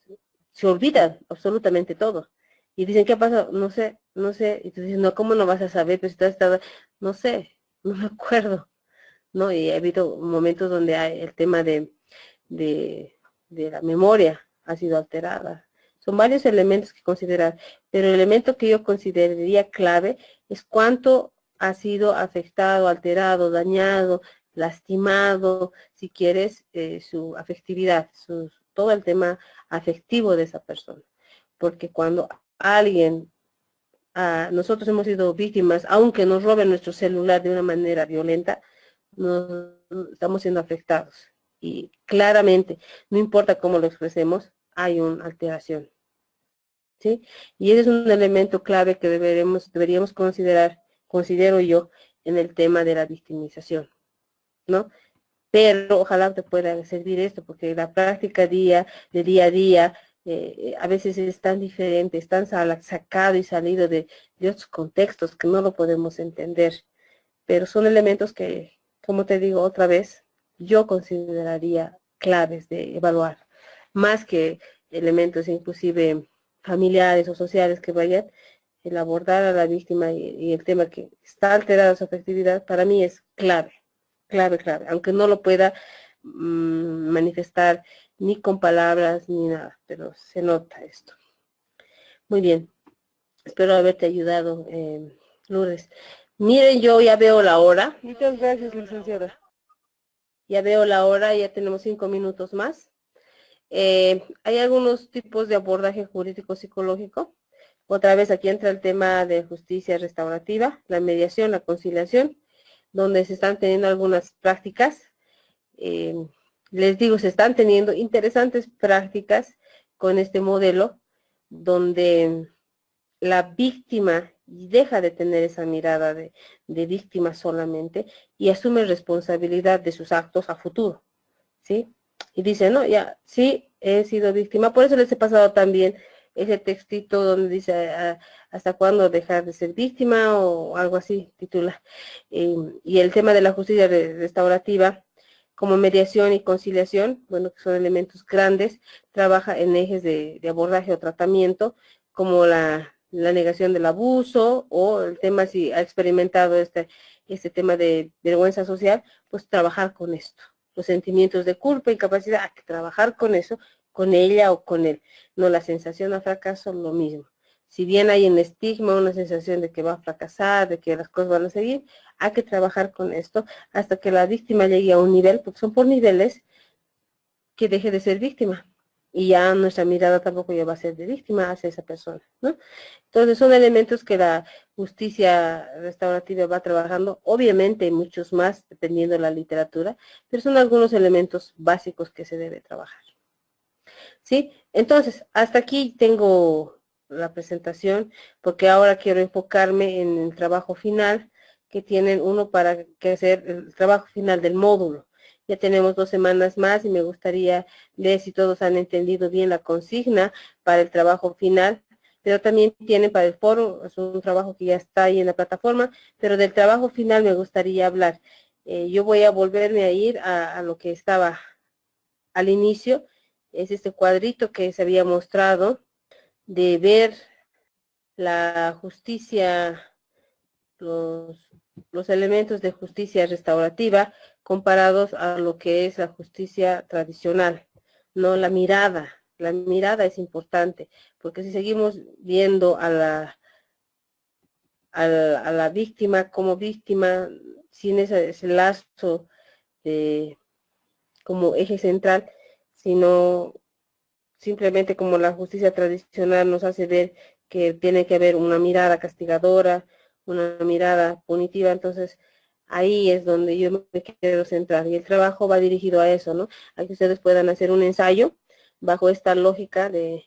Se olvida absolutamente todo. Y dicen, ¿qué pasa? No sé, no sé. Y tú dices, no, ¿cómo no vas a saber? Pues si tú has estado, no sé, no me acuerdo, ¿no? Y ha habido momentos donde hay el tema de, de la memoria ha sido alterada. Son varios elementos que considerar, pero el elemento que yo consideraría clave es cuánto ha sido afectado, alterado, dañado, lastimado, si quieres, su afectividad, todo el tema afectivo de esa persona. Porque cuando alguien, nosotros hemos sido víctimas, aunque nos roben nuestro celular de una manera violenta, nos estamos siendo afectados. Y claramente, no importa cómo lo expresemos, hay una alteración, ¿sí? Y ese es un elemento clave que deberíamos considerar, considero yo, en el tema de la victimización, ¿no? Pero ojalá te pueda servir esto, porque la práctica de día a día, a veces es tan diferente, es tan sacado y salido de otros contextos que no lo podemos entender. Pero son elementos que, como te digo otra vez, yo consideraría claves de evaluar, más que elementos inclusive familiares o sociales que vayan, el abordar a la víctima y el tema que está alterada su afectividad, para mí es clave, clave, clave, aunque no lo pueda manifestar ni con palabras ni nada, pero se nota esto. Muy bien, espero haberte ayudado, Lourdes. Miren, yo ya veo la hora. Muchas gracias, licenciada. Ya veo la hora, ya tenemos 5 minutos más. Hay algunos tipos de abordaje jurídico psicológico. Otra vez aquí entra el tema de justicia restaurativa, la mediación, la conciliación, donde se están teniendo algunas prácticas. Les digo, se están teniendo interesantes prácticas con este modelo, donde la víctima deja de tener esa mirada de víctima solamente y asume responsabilidad de sus actos a futuro, ¿sí? Y dice, no, ya, sí, he sido víctima. Por eso les he pasado también ese textito donde dice hasta cuándo dejar de ser víctima o algo así, titula. Y el tema de la justicia restaurativa como mediación y conciliación, bueno, que son elementos grandes, trabaja en ejes de abordaje o tratamiento, como la negación del abuso o el tema si ha experimentado este tema de vergüenza social, pues trabajar con esto. Los sentimientos de culpa, incapacidad, hay que trabajar con eso, con ella o con él. No, la sensación a fracaso, lo mismo. Si bien hay un estigma, una sensación de que va a fracasar, de que las cosas van a seguir, hay que trabajar con esto hasta que la víctima llegue a un nivel, porque son por niveles, que deje de ser víctima. Y ya nuestra mirada tampoco ya va a ser de víctima hacia esa persona, ¿no? Entonces son elementos que la justicia restaurativa va trabajando, obviamente hay muchos más dependiendo de la literatura, pero son algunos elementos básicos que se debe trabajar. ¿Sí? Entonces, hasta aquí tengo la presentación, porque ahora quiero enfocarme en el trabajo final que tienen uno para que hacer el trabajo final del módulo. Ya tenemos 2 semanas más y me gustaría ver si todos han entendido bien la consigna para el trabajo final, pero también tienen para el foro, es un trabajo que ya está ahí en la plataforma, pero del trabajo final me gustaría hablar. Yo voy a volverme a ir a lo que estaba al inicio, es este cuadrito que se había mostrado de ver la justicia, los elementos de justicia restaurativa comparados a lo que es la justicia tradicional, ¿no? La mirada es importante, porque si seguimos viendo a la víctima como víctima, sin ese lazo como eje central, sino simplemente como la justicia tradicional nos hace ver que tiene que haber una mirada castigadora, una mirada punitiva, entonces ahí es donde yo me quiero centrar y el trabajo va dirigido a eso, ¿no? A que ustedes puedan hacer un ensayo bajo esta lógica de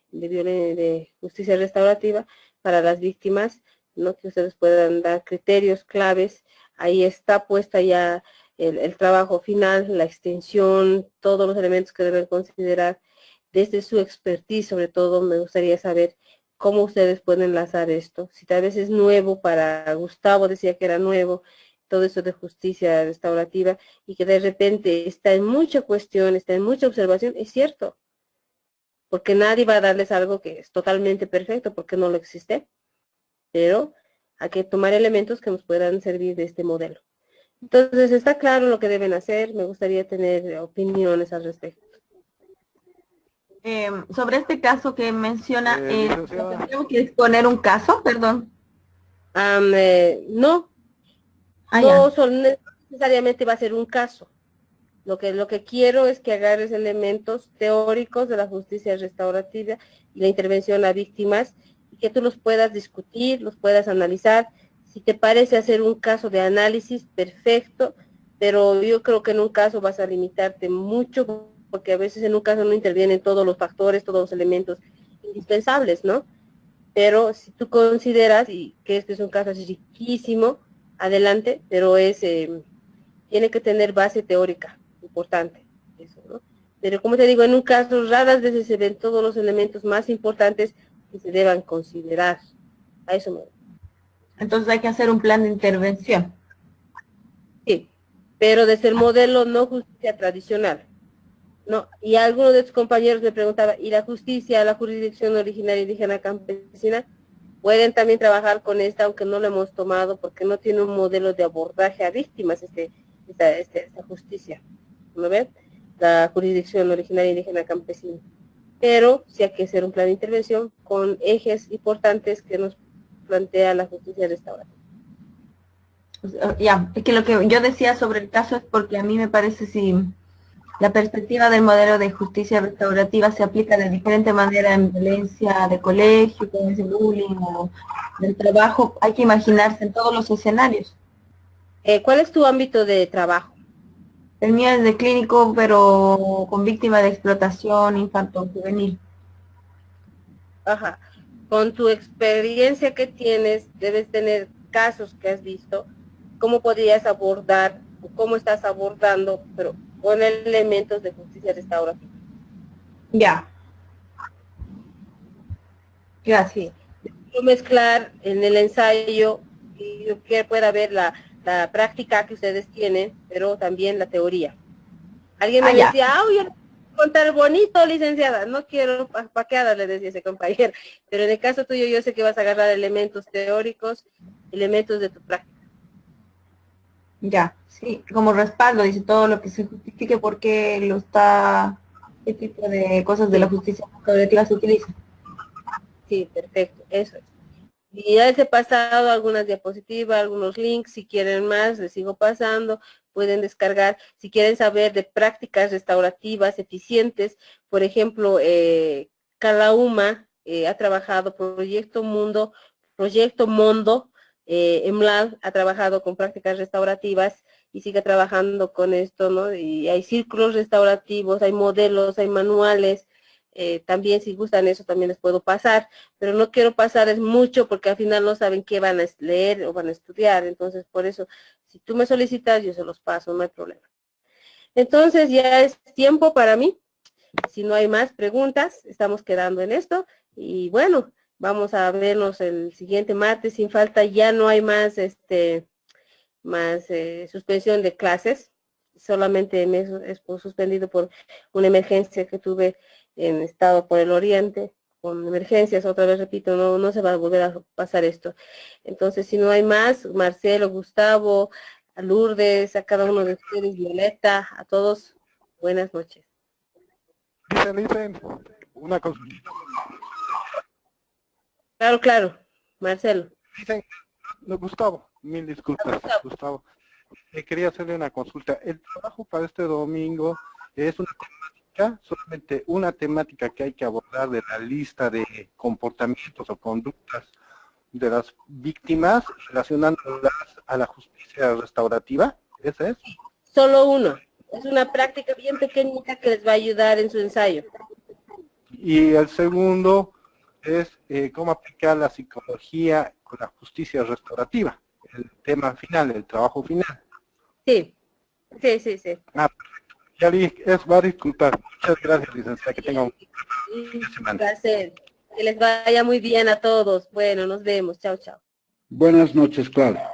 justicia restaurativa para las víctimas, ¿no? Que ustedes puedan dar criterios claves, ahí está puesta ya el trabajo final, la extensión, todos los elementos que deben considerar desde su expertise. Sobre todo me gustaría saber cómo ustedes pueden enlazar esto. Si tal vez es nuevo para Gustavo, decía que era nuevo, todo eso de justicia restaurativa, y que de repente está en mucha cuestión, está en mucha observación, es cierto, porque nadie va a darles algo que es totalmente perfecto, porque no lo existe, pero hay que tomar elementos que nos puedan servir de este modelo. Entonces, está claro lo que deben hacer, me gustaría tener opiniones al respecto. Sobre este caso que menciona, licenciada. ¿tengo que exponer un caso? Perdón. No, no necesariamente va a ser un caso. Lo que quiero es que agarres elementos teóricos de la justicia restaurativa y la intervención a víctimas, y que tú los puedas discutir, los puedas analizar. Si te parece hacer un caso de análisis, perfecto, pero yo creo que en un caso vas a limitarte mucho, porque a veces en un caso no intervienen todos los factores, todos los elementos indispensables, ¿no? Pero si tú consideras y que este es un caso así riquísimo, adelante, pero tiene que tener base teórica, importante, eso, ¿no? Pero como te digo, en un caso raras veces se ven todos los elementos más importantes que se deban considerar. A eso me... Entonces hay que hacer un plan de intervención. Sí, pero desde el modelo no justicia tradicional. No, y alguno de tus compañeros me preguntaba, ¿y la justicia, la jurisdicción originaria indígena campesina? Pueden también trabajar con esta, aunque no lo hemos tomado, porque no tiene un modelo de abordaje a víctimas esta justicia, ¿no ven? La jurisdicción originaria indígena campesina. Pero sí hay que hacer un plan de intervención con ejes importantes que nos plantea la justicia restaurativa. Ya, es que lo que yo decía sobre el caso es porque a mí me parece si la perspectiva del modelo de justicia restaurativa se aplica de diferente manera en violencia de colegio, con ese bullying o del trabajo, hay que imaginarse en todos los escenarios. ¿Cuál es tu ámbito de trabajo? El mío es de clínico, pero con víctima de explotación infanto-juvenil. Ajá. Con tu experiencia que tienes, debes tener casos que has visto, cómo podrías abordar, o cómo estás abordando, pero con elementos de justicia restaurativa. Ya. Gracias. Quiero mezclar en el ensayo, y yo que pueda ver la práctica que ustedes tienen, pero también la teoría. Alguien me decía, yo no quiero contar bonito, licenciada, no quiero paqueada, le decía ese compañero, pero en el caso tuyo yo sé que vas a agarrar elementos teóricos, elementos de tu práctica. Ya, sí, como respaldo, dice todo lo que se justifique porque lo está, qué tipo de cosas de la justicia restaurativa se utiliza. Sí, perfecto, eso es. Y ya les he pasado algunas diapositivas, algunos links, si quieren más, les sigo pasando, pueden descargar, si quieren saber de prácticas restaurativas eficientes, por ejemplo, Calauma ha trabajado Proyecto Mondo, EMLAD ha trabajado con prácticas restaurativas y sigue trabajando con esto, ¿no? Y hay círculos restaurativos, hay modelos, hay manuales, también si gustan eso también les puedo pasar, pero no quiero pasarles mucho porque al final no saben qué van a leer o van a estudiar, entonces por eso, si tú me solicitas, yo se los paso, no hay problema. Entonces ya es tiempo para mí, si no hay más preguntas, estamos quedando en esto, y bueno, vamos a vernos el siguiente martes, sin falta, ya no hay más, suspensión de clases, solamente me es suspendido por una emergencia que tuve en estado por el oriente, con emergencias, otra vez repito, no se va a volver a pasar esto. Entonces, si no hay más, Marcelo, Gustavo, a Lourdes, a cada uno de ustedes, Violeta, a todos, buenas noches. Dicen, una consulta. Claro, Marcelo. Dicen, no, Gustavo, mil disculpas, Gustavo. Quería hacerle una consulta. El trabajo para este domingo es una temática, solamente una temática que hay que abordar de la lista de comportamientos o conductas de las víctimas relacionándolas a la justicia restaurativa. ¿Ese es? Solo uno. Es una práctica bien pequeñita que les va a ayudar en su ensayo. Y el segundo es cómo aplicar la psicología con la justicia restaurativa. El tema final, el trabajo final. Sí. Ah, perfecto. Yali, va a disculpar. Muchas gracias, licenciada. Que tenga un Un placer. Que les vaya muy bien a todos. Bueno, nos vemos. Chao. Buenas noches, Claudia.